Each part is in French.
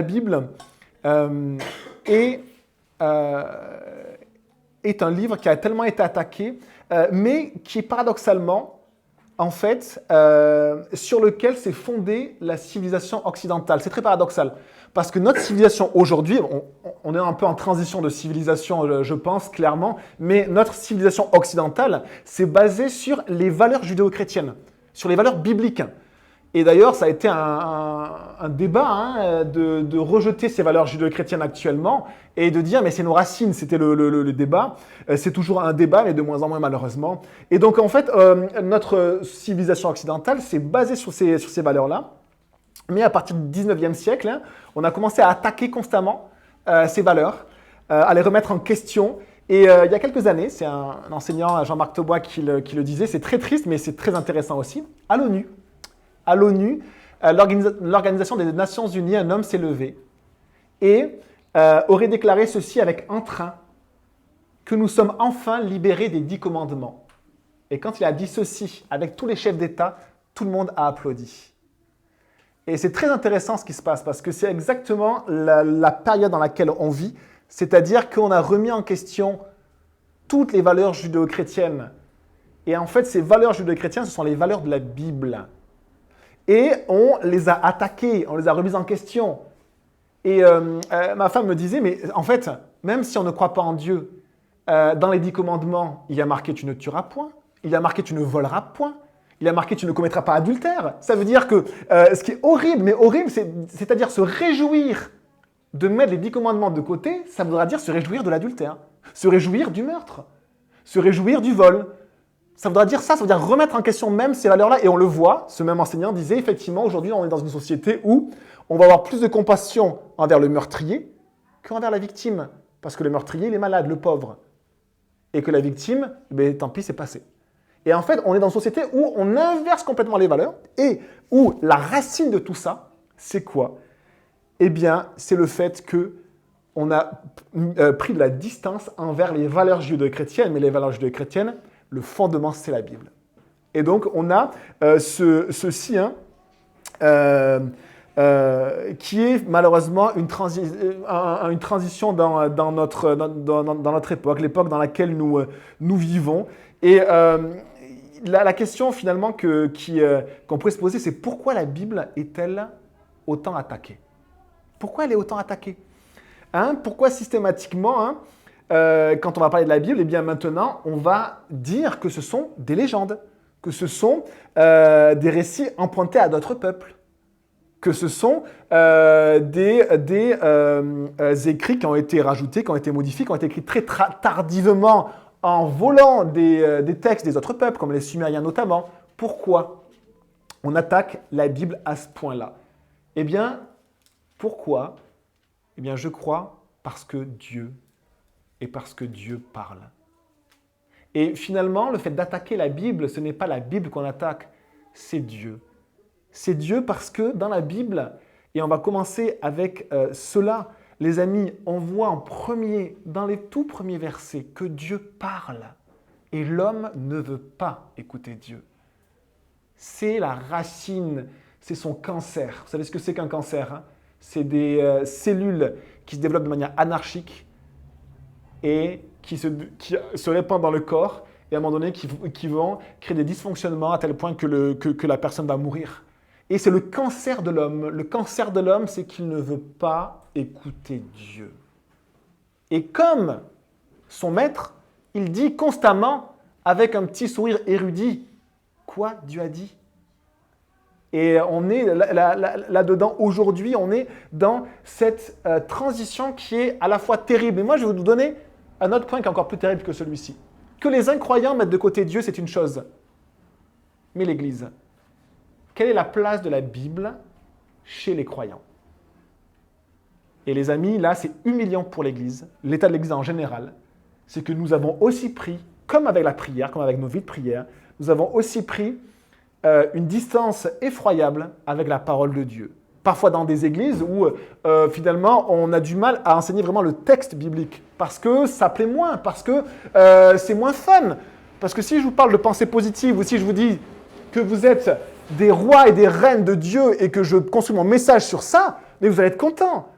La Bible est, euh, est un livre qui a tellement été attaqué, mais qui est paradoxalement, en fait, sur lequel s'est fondée la civilisation occidentale. C'est très paradoxal, parce que notre civilisation aujourd'hui, on est un peu en transition de civilisation, je pense, clairement, mais notre civilisation occidentale, c'est basée sur les valeurs judéo-chrétiennes, sur les valeurs bibliques. Et d'ailleurs, ça a été un débat de rejeter ces valeurs judéo-chrétiennes actuellement et de dire mais c'est nos racines, c'était le débat. C'est toujours un débat, mais de moins en moins malheureusement. Et donc en fait, notre civilisation occidentale s'est basée sur ces valeurs-là. Mais à partir du 19e siècle, on a commencé à attaquer constamment ces valeurs, à les remettre en question. Et il y a quelques années, c'est un enseignant, Jean-Marc Taubois, qui le disait, c'est très triste, mais c'est très intéressant aussi, à l'ONU, l'Organisation des Nations Unies, un homme s'est levé et aurait déclaré ceci avec entrain, que nous sommes enfin libérés des 10 commandements. Et quand il a dit ceci avec tous les chefs d'État, tout le monde a applaudi. Et c'est très intéressant ce qui se passe parce que c'est exactement la période dans laquelle on vit, c'est-à-dire qu'on a remis en question toutes les valeurs judéo-chrétiennes. Et en fait, ces valeurs judéo-chrétiennes, ce sont les valeurs de la Bible. Et on les a attaquées, on les a remises en question. Et ma femme me disait, mais en fait, même si on ne croit pas en Dieu, dans les 10 commandements, il y a marqué « tu ne tueras point », il y a marqué « tu ne voleras point », il y a marqué « tu ne commettras pas adultère ». Ça veut dire que ce qui est horrible, mais horrible, c'est-à-dire se réjouir de mettre les 10 commandements de côté, ça voudra dire se réjouir de l'adultère, se réjouir du meurtre, se réjouir du vol. Ça voudra dire ça, ça veut dire remettre en question même ces valeurs-là. Et on le voit, ce même enseignant disait effectivement, aujourd'hui, on est dans une société où on va avoir plus de compassion envers le meurtrier qu'envers la victime. Parce que le meurtrier, il est malade, le pauvre. Et que la victime, ben, tant pis, c'est passé. Et en fait, on est dans une société où on inverse complètement les valeurs et où la racine de tout ça, c'est quoi? Eh bien, c'est le fait qu'on a pris de la distance envers les valeurs judéo-chrétiennes. Mais les valeurs judéo-chrétiennes, le fondement, c'est la Bible. Et donc, on a ceci qui est malheureusement une transition dans notre époque, l'époque dans laquelle nous vivons. Et la question finalement qu'on pourrait se poser, c'est pourquoi la Bible est-elle autant attaquée? Pourquoi elle est autant attaquée? Pourquoi systématiquement quand on va parler de la Bible, eh bien maintenant, on va dire que ce sont des légendes, que ce sont des récits empruntés à d'autres peuples, que ce sont des écrits qui ont été rajoutés, qui ont été modifiés, qui ont été écrits très tardivement en volant des textes des autres peuples, comme les Sumériens notamment. Pourquoi on attaque la Bible à ce point-là? Eh bien, pourquoi? Eh bien, je crois parce que Dieu et parce que Dieu parle. Et finalement, le fait d'attaquer la Bible, ce n'est pas la Bible qu'on attaque, c'est Dieu. C'est Dieu parce que dans la Bible, et on va commencer avec cela, les amis, on voit en premier, dans les tout premiers versets, que Dieu parle. Et l'homme ne veut pas écouter Dieu. C'est la racine, c'est son cancer. Vous savez ce que c'est qu'un cancer? C'est des cellules qui se développent de manière anarchique, et qui se répandent dans le corps et à un moment donné qui vont créer des dysfonctionnements à tel point que la personne va mourir. Et c'est le cancer de l'homme. Le cancer de l'homme, c'est qu'il ne veut pas écouter Dieu. Et comme son maître, il dit constamment, avec un petit sourire érudit, quoi Dieu a dit? Et on est là-dedans aujourd'hui, on est dans cette transition qui est à la fois terrible. Et moi, je vais vous donner un autre point qui est encore plus terrible que celui-ci. Que les incroyants mettent de côté Dieu, c'est une chose. Mais l'Église, quelle est la place de la Bible chez les croyants? Et les amis, là, c'est humiliant pour l'Église, l'état de l'Église en général, c'est que nous avons aussi pris, comme avec la prière, comme avec nos vies de prière, nous avons aussi pris une distance effroyable avec la parole de Dieu. Parfois dans des églises où finalement on a du mal à enseigner vraiment le texte biblique parce que ça plaît moins, parce que c'est moins fun. Parce que si je vous parle de pensée positive ou si je vous dis que vous êtes des rois et des reines de Dieu et que je construis mon message sur ça, mais vous allez être content.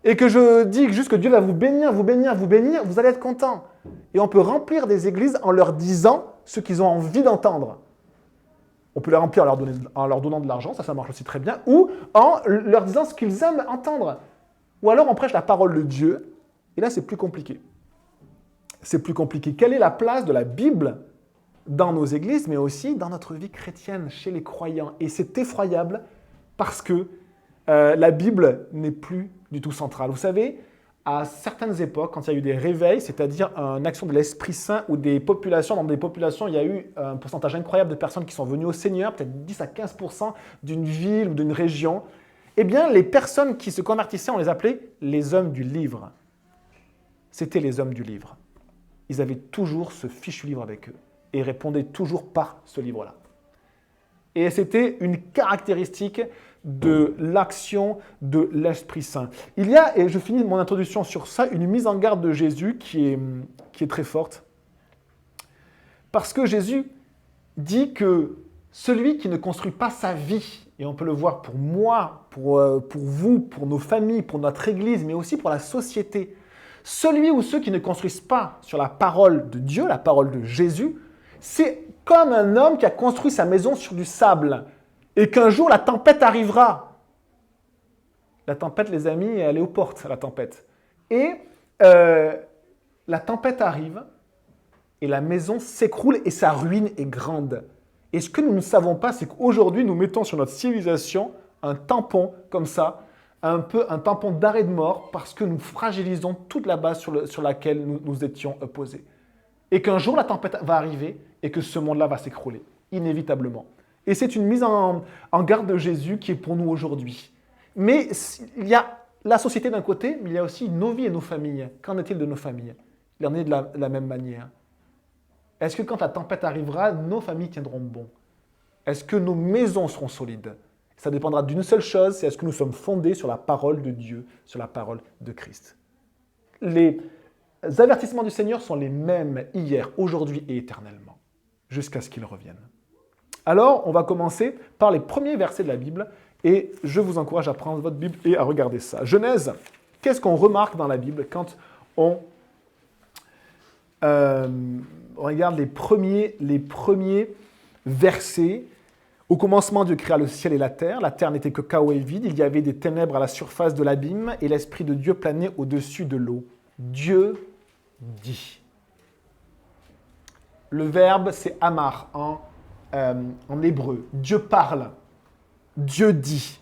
Et que je dis juste que Dieu va vous bénir, vous bénir, vous bénir, vous allez être content. Et on peut remplir des églises en leur disant ce qu'ils ont envie d'entendre. On peut les remplir en leur donnant de l'argent, ça marche aussi très bien, ou en leur disant ce qu'ils aiment entendre. Ou alors on prêche la parole de Dieu, et là c'est plus compliqué. C'est plus compliqué. Quelle est la place de la Bible dans nos églises, mais aussi dans notre vie chrétienne, chez les croyants? Et c'est effroyable parce que la Bible n'est plus du tout centrale. Vous savez, à certaines époques, quand il y a eu des réveils, c'est-à-dire une action de l'Esprit Saint ou des populations, dans des populations, il y a eu un pourcentage incroyable de personnes qui sont venues au Seigneur, peut-être 10 à 15% d'une ville ou d'une région, eh bien, les personnes qui se convertissaient, on les appelait les hommes du livre. C'était les hommes du livre. Ils avaient toujours ce fichu livre avec eux et répondaient toujours par ce livre-là. Et c'était une caractéristique de l'action de l'Esprit Saint. Il y a, et je finis mon introduction sur ça, une mise en garde de Jésus qui est très forte. Parce que Jésus dit que celui qui ne construit pas sa vie, et on peut le voir pour moi, pour vous, pour nos familles, pour notre Église, mais aussi pour la société, celui ou ceux qui ne construisent pas sur la parole de Dieu, la parole de Jésus, c'est comme un homme qui a construit sa maison sur du sable et qu'un jour la tempête arrivera. La tempête, les amis, elle est aux portes, la tempête. Et la tempête arrive et la maison s'écroule et sa ruine est grande. Et ce que nous ne savons pas, c'est qu'aujourd'hui, nous mettons sur notre civilisation un tampon comme ça, un peu un tampon d'arrêt de mort parce que nous fragilisons toute la base sur laquelle nous étions posés. Et qu'un jour, la tempête va arriver et que ce monde-là va s'écrouler, inévitablement. Et c'est une mise en garde de Jésus qui est pour nous aujourd'hui. Mais il y a la société d'un côté, mais il y a aussi nos vies et nos familles. Qu'en est-il de nos familles? Il en est de la même manière. Est-ce que quand la tempête arrivera, nos familles tiendront bon? Est-ce que nos maisons seront solides? Ça dépendra d'une seule chose, c'est est-ce que nous sommes fondés sur la parole de Dieu, sur la parole de Christ. Les avertissements du Seigneur sont les mêmes hier, aujourd'hui et éternellement, jusqu'à ce qu'il revienne. Alors, on va commencer par les premiers versets de la Bible et je vous encourage à prendre votre Bible et à regarder ça. Genèse, qu'est-ce qu'on remarque dans la Bible quand on regarde les premiers versets? Au commencement, Dieu créa le ciel et la terre. La terre n'était que chaos et vide. Il y avait des ténèbres à la surface de l'abîme et l'Esprit de Dieu planait au-dessus de l'eau. Dieu dit. Le verbe, c'est amar en hébreu. Dieu parle. Dieu dit.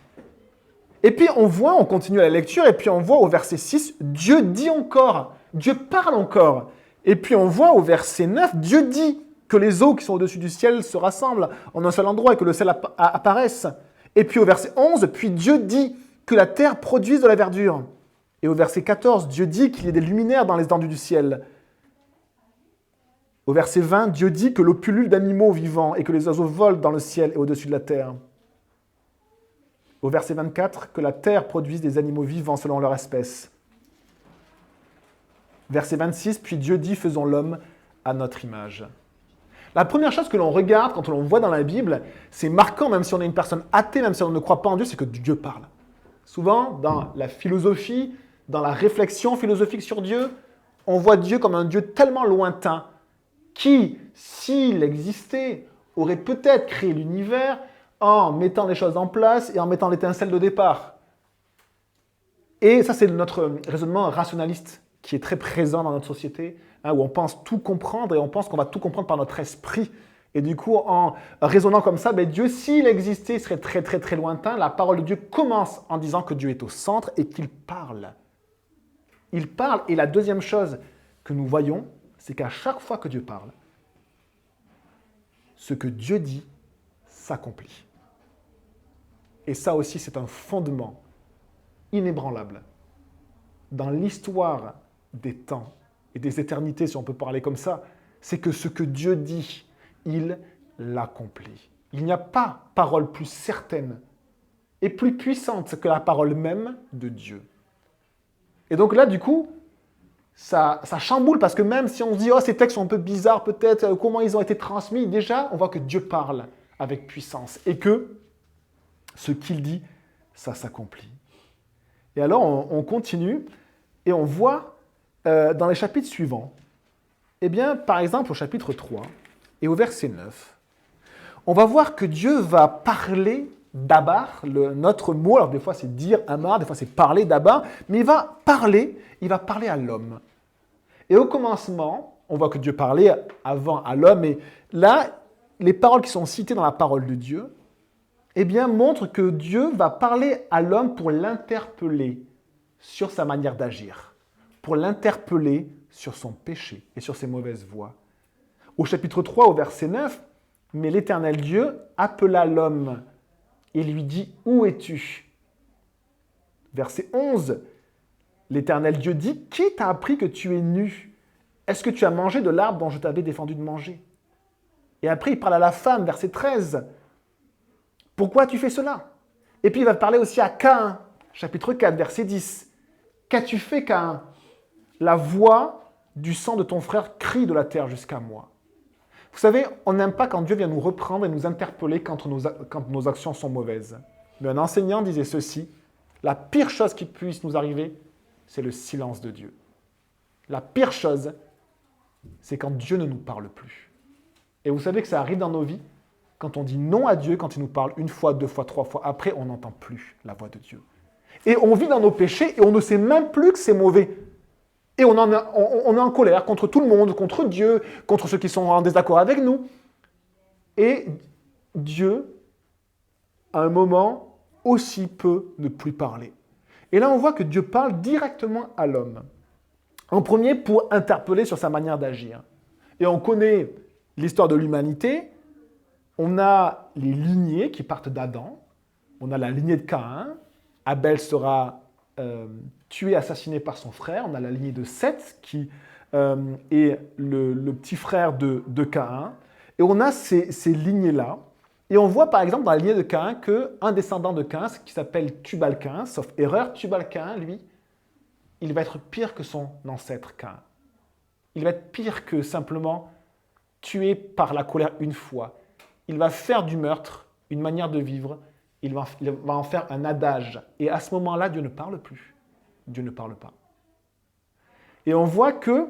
Et puis on continue la lecture, et puis on voit au verset 6, Dieu dit encore. Dieu parle encore. Et puis on voit au verset 9, Dieu dit que les eaux qui sont au-dessus du ciel se rassemblent en un seul endroit et que le ciel apparaisse. Et puis au verset 11, puis Dieu dit que la terre produise de la verdure. Et au verset 14, Dieu dit qu'il y ait des luminaires dans les étendues du ciel. Au verset 20, Dieu dit que l'eau pullule d'animaux vivants et que les oiseaux volent dans le ciel et au-dessus de la terre. Au verset 24, que la terre produise des animaux vivants selon leur espèce. Verset 26, puis Dieu dit, faisons l'homme à notre image. La première chose que l'on regarde quand on voit dans la Bible, c'est marquant, même si on est une personne athée, même si on ne croit pas en Dieu, c'est que Dieu parle. Souvent, dans la philosophie, dans la réflexion philosophique sur Dieu, on voit Dieu comme un Dieu tellement lointain qui, s'il existait, aurait peut-être créé l'univers en mettant les choses en place et en mettant l'étincelle de départ. Et ça, c'est notre raisonnement rationaliste qui est très présent dans notre société, où on pense tout comprendre et on pense qu'on va tout comprendre par notre esprit. Et du coup, en raisonnant comme ça, Dieu, s'il existait, serait très, très, très lointain. La parole de Dieu commence en disant que Dieu est au centre et qu'il parle. Il parle. Et la deuxième chose que nous voyons, c'est qu'à chaque fois que Dieu parle, ce que Dieu dit s'accomplit. Et ça aussi, c'est un fondement inébranlable dans l'histoire des temps et des éternités, si on peut parler comme ça, c'est que ce que Dieu dit, il l'accomplit. Il n'y a pas parole plus certaine et plus puissante que la parole même de Dieu. Et donc là, du coup, ça chamboule parce que même si on se dit « Oh, ces textes sont un peu bizarres peut-être, comment ils ont été transmis ?» Déjà, on voit que Dieu parle avec puissance et que ce qu'il dit, ça s'accomplit. Et alors, on continue et on voit dans les chapitres suivants, eh bien, par exemple, au chapitre 3 et au verset 9, on va voir que Dieu va parler d'Abar, notre mot, alors des fois c'est dire Amar, des fois c'est parler d'Abar, mais il va parler à l'homme. Et au commencement, on voit que Dieu parlait avant à l'homme, et là, les paroles qui sont citées dans la parole de Dieu, eh bien, montrent que Dieu va parler à l'homme pour l'interpeller sur sa manière d'agir, pour l'interpeller sur son péché et sur ses mauvaises voies. Au chapitre 3, au verset 9, « Mais l'Éternel Dieu appela l'homme et lui dit, « Où es-tu » Verset 11, « L'Éternel Dieu dit, « Qui t'a appris que tu es nu ? Est-ce que tu as mangé de l'arbre dont je t'avais défendu de manger ?» Et après, il parle à la femme, verset 13, « Pourquoi tu fais cela ?» Et puis, il va parler aussi à Caïn, chapitre 4, verset 10. « Qu'as-tu fait, Caïn ? La voix du sang de ton frère crie de la terre jusqu'à moi. » Vous savez, on n'aime pas quand Dieu vient nous reprendre et nous interpeller quand nos actions sont mauvaises. Mais un enseignant disait ceci, la pire chose qui puisse nous arriver, c'est le silence de Dieu. La pire chose, c'est quand Dieu ne nous parle plus. Et vous savez que ça arrive dans nos vies, quand on dit non à Dieu, quand il nous parle une fois, deux fois, trois fois, après, on n'entend plus la voix de Dieu. Et on vit dans nos péchés et on ne sait même plus que c'est mauvais. Et on est en colère contre tout le monde, contre Dieu, contre ceux qui sont en désaccord avec nous. Et Dieu, à un moment, aussi peut ne plus parler. Et là, on voit que Dieu parle directement à l'homme. En premier, pour interpeller sur sa manière d'agir. Et on connaît l'histoire de l'humanité. On a les lignées qui partent d'Adam. On a la lignée de Caïn. Abel sera tué, assassiné par son frère. On a la lignée de Seth, qui est le petit frère de Caïn. Et on a ces lignées-là. Et on voit par exemple dans la lignée de Caïn qu'un descendant de Caïn, qui s'appelle Tubal-Caïn, sauf erreur, Tubal-Caïn, lui, il va être pire que son ancêtre Caïn. Il va être pire que simplement tué par la colère une fois. Il va faire du meurtre une manière de vivre. Il va en faire un adage. Et à ce moment-là, Dieu ne parle plus. Dieu ne parle pas. Et on voit que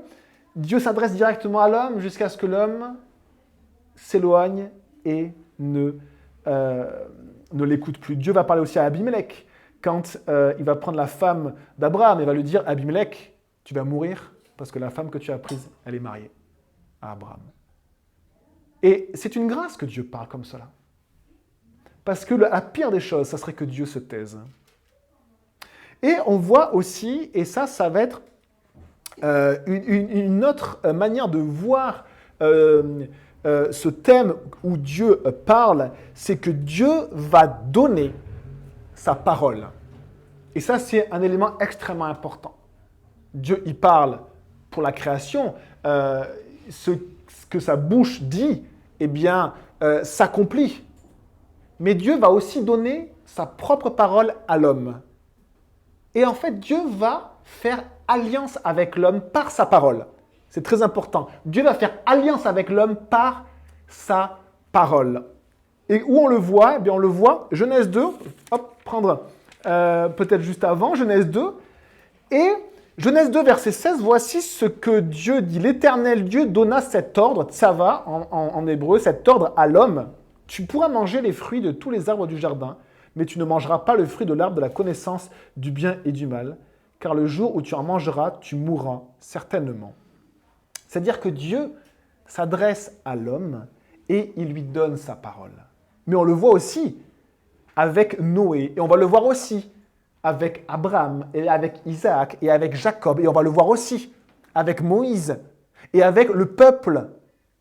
Dieu s'adresse directement à l'homme jusqu'à ce que l'homme s'éloigne et ne l'écoute plus. Dieu va parler aussi à Abimelech. Quand il va prendre la femme d'Abraham, il va lui dire « Abimelech, tu vas mourir parce que la femme que tu as prise, elle est mariée à Abraham. » Et c'est une grâce que Dieu parle comme cela. Parce que la pire des choses, ça serait que Dieu se taise. Et on voit aussi, et ça va être une autre manière de voir ce thème où Dieu parle, c'est que Dieu va donner sa parole. Et ça, c'est un élément extrêmement important. Dieu, il parle pour la création. Ce que sa bouche dit, eh bien, s'accomplit. Mais Dieu va aussi donner sa propre parole à l'homme. Et en fait, Dieu va faire alliance avec l'homme par sa parole. C'est très important. Dieu va faire alliance avec l'homme par sa parole. Et où on le voit? Eh bien, on le voit, Genèse 2, prendre peut-être juste avant, Genèse 2. Et Genèse 2, verset 16, voici ce que Dieu dit. L'Éternel Dieu donna cet ordre, tsava en hébreu, cet ordre à l'homme. Tu pourras manger les fruits de tous les arbres du jardin, mais tu ne mangeras pas le fruit de l'arbre de la connaissance du bien et du mal, car le jour où tu en mangeras, tu mourras certainement. C'est-à-dire que Dieu s'adresse à l'homme et il lui donne sa parole. Mais on le voit aussi avec Noé, et on va le voir aussi avec Abraham, et avec Isaac, et avec Jacob, et on va le voir aussi avec Moïse, et avec le peuple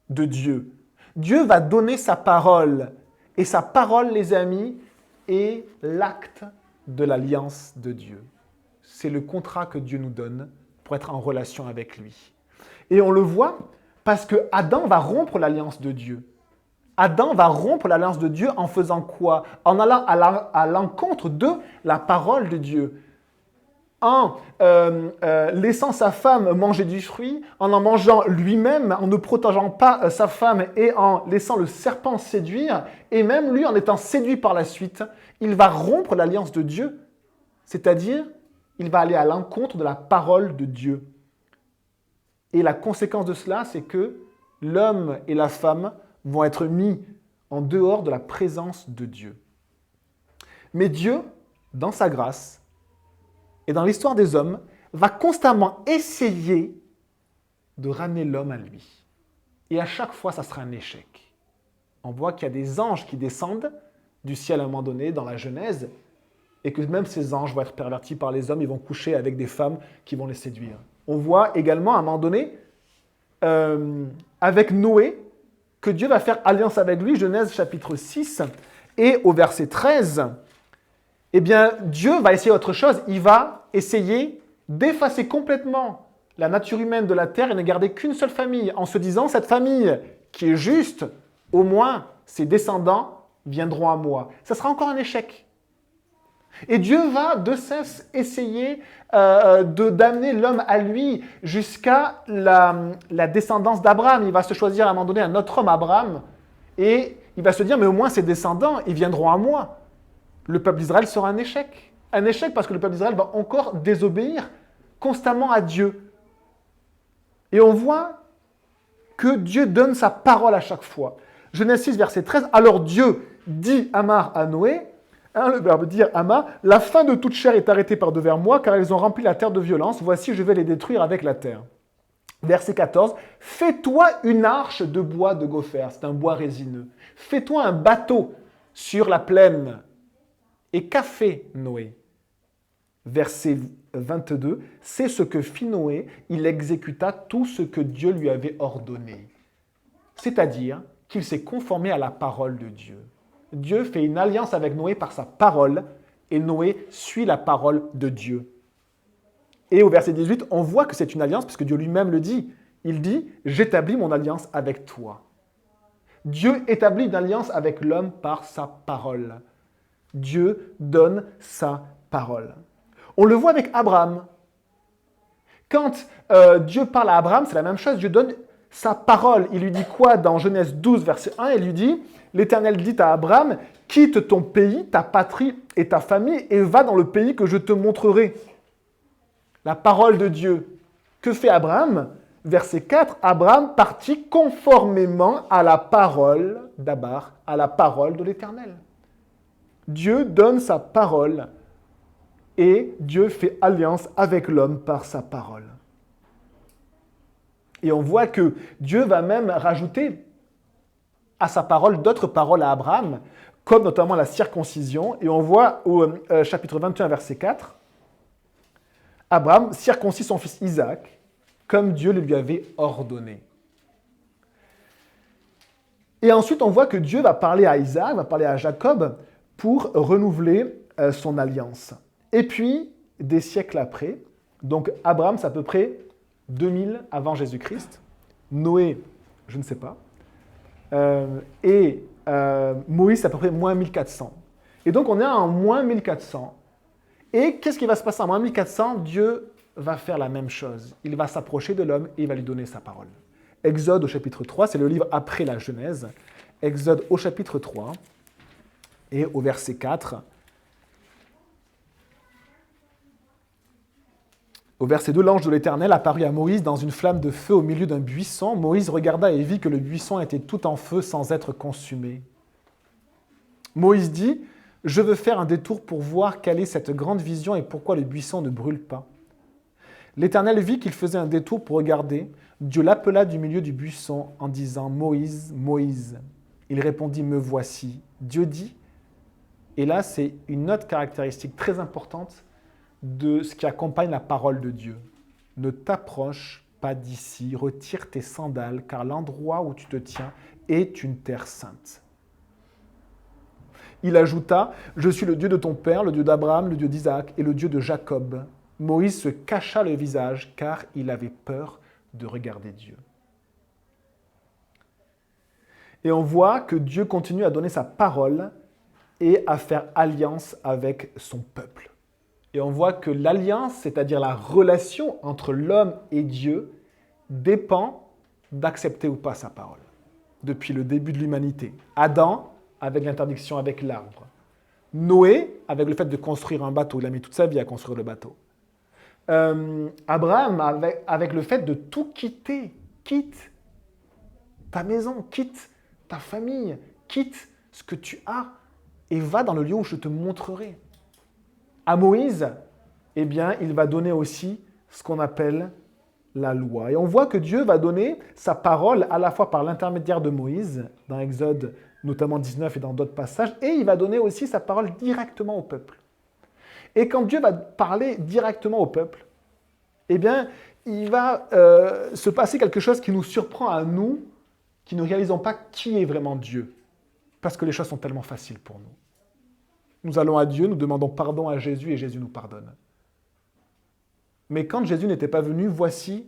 de Dieu. Dieu va donner sa parole, et sa parole, les amis, est l'acte de l'alliance de Dieu. C'est le contrat que Dieu nous donne pour être en relation avec lui. Et on le voit parce que Adam va rompre l'alliance de Dieu. Adam va rompre l'alliance de Dieu en faisant quoi? En allant à l'encontre de la parole de Dieu. En laissant sa femme manger du fruit, en mangeant lui-même, en ne protégeant pas sa femme et en laissant le serpent séduire, et même lui en étant séduit par la suite, il va rompre l'alliance de Dieu. C'est-à-dire, il va aller à l'encontre de la parole de Dieu. Et la conséquence de cela, c'est que l'homme et la femme vont être mis en dehors de la présence de Dieu. Mais Dieu, dans sa grâce et dans l'histoire des hommes, va constamment essayer de ramener l'homme à lui. Et à chaque fois, ça sera un échec. On voit qu'il y a des anges qui descendent du ciel à un moment donné dans la Genèse, et que même ces anges vont être pervertis par les hommes, ils vont coucher avec des femmes qui vont les séduire. On voit également à un moment donné, avec Noé, que Dieu va faire alliance avec lui, Genèse chapitre 6, et au verset 13, eh bien, Dieu va essayer autre chose, il va essayer d'effacer complètement la nature humaine de la terre et ne garder qu'une seule famille, en se disant, cette famille qui est juste, au moins ses descendants viendront à moi. Ça sera encore un échec. Et Dieu va de cesse essayer d'amener l'homme à lui jusqu'à la descendance d'Abraham. Il va se choisir à un moment donné un autre homme, Abraham, et il va se dire, mais au moins ses descendants, ils viendront à moi. Le peuple d'Israël sera un échec. Un échec parce que le peuple d'Israël va encore désobéir constamment à Dieu. Et on voit que Dieu donne sa parole à chaque fois. Genèse 6, verset 13, « Alors Dieu dit Amar à Noé, » le verbe dire Amar, « La fin de toute chair est arrêtée par devers moi, car ils ont rempli la terre de violence. Voici, je vais les détruire avec la terre. » Verset 14, « Fais-toi une arche de bois de gopher. » C'est un bois résineux. « Fais-toi un bateau sur la plaine. » Et qu'a fait Noé? Verset 22, « C'est ce que fit Noé, il exécuta tout ce que Dieu lui avait ordonné. » C'est-à-dire qu'il s'est conformé à la parole de Dieu. Dieu fait une alliance avec Noé par sa parole, et Noé suit la parole de Dieu. Et au verset 18, on voit que c'est une alliance, puisque Dieu lui-même le dit. Il dit, « J'établis mon alliance avec toi. » Dieu établit une alliance avec l'homme par sa parole. Dieu donne sa parole. On le voit avec Abraham. Quand Dieu parle à Abraham, c'est la même chose. Dieu donne sa parole. Il lui dit quoi dans Genèse 12, verset 1? Il lui dit, « L'Éternel dit à Abraham, quitte ton pays, ta patrie et ta famille, et va dans le pays que je te montrerai. » La parole de Dieu. Que fait Abraham? Verset 4, Abraham partit conformément à la parole d'Abar, à la parole de l'Éternel. Dieu donne sa parole et Dieu fait alliance avec l'homme par sa parole. Et on voit que Dieu va même rajouter à sa parole d'autres paroles à Abraham, comme notamment la circoncision. Et on voit au chapitre 21, verset 4, Abraham circoncit son fils Isaac, comme Dieu le lui avait ordonné. Et ensuite, on voit que Dieu va parler à Isaac, va parler à Jacob, pour renouveler son alliance. Et puis, des siècles après, donc Abraham, c'est à peu près 2000 avant Jésus-Christ, Noé, je ne sais pas, et Moïse, c'est à peu près moins 1400. Et donc, on est en moins 1400. Et qu'est-ce qui va se passer en moins 1400? Dieu va faire la même chose. Il va s'approcher de l'homme et il va lui donner sa parole. Exode au chapitre 3, c'est le livre après la Genèse. Exode au chapitre 3. Et au verset 4, au verset 2, l'ange de l'Éternel apparut à Moïse dans une flamme de feu au milieu d'un buisson. Moïse regarda et vit que le buisson était tout en feu sans être consumé. Moïse dit, « Je veux faire un détour pour voir quelle est cette grande vision et pourquoi le buisson ne brûle pas. » L'Éternel vit qu'il faisait un détour pour regarder. Dieu l'appela du milieu du buisson en disant, « Moïse, Moïse. » Il répondit, « Me voici. » Dieu dit, et là, c'est une autre caractéristique très importante de ce qui accompagne la parole de Dieu. Ne t'approche pas d'ici, retire tes sandales, car l'endroit où tu te tiens est une terre sainte. Il ajouta, « Je suis le Dieu de ton père, le Dieu d'Abraham, le Dieu d'Isaac et le Dieu de Jacob. » Moïse se cacha le visage, car il avait peur de regarder Dieu. Et on voit que Dieu continue à donner sa parole et à faire alliance avec son peuple. Et on voit que l'alliance, c'est-à-dire la relation entre l'homme et Dieu, dépend d'accepter ou pas sa parole. Depuis le début de l'humanité. Adam, avec l'interdiction avec l'arbre. Noé, avec le fait de construire un bateau. Il a mis toute sa vie à construire le bateau. Abraham, avec le fait de tout quitter, quitte ta maison, quitte ta famille, quitte ce que tu as et va dans le lieu où je te montrerai. À Moïse, eh bien, il va donner aussi ce qu'on appelle la loi. Et on voit que Dieu va donner sa parole à la fois par l'intermédiaire de Moïse, dans Exode notamment 19 et dans d'autres passages, et il va donner aussi sa parole directement au peuple. Et quand Dieu va parler directement au peuple, eh bien, il va se passer quelque chose qui nous surprend à nous, qui ne réalisons pas qui est vraiment Dieu, parce que les choses sont tellement faciles pour nous. Nous allons à Dieu, nous demandons pardon à Jésus et Jésus nous pardonne. Mais quand Jésus n'était pas venu, voici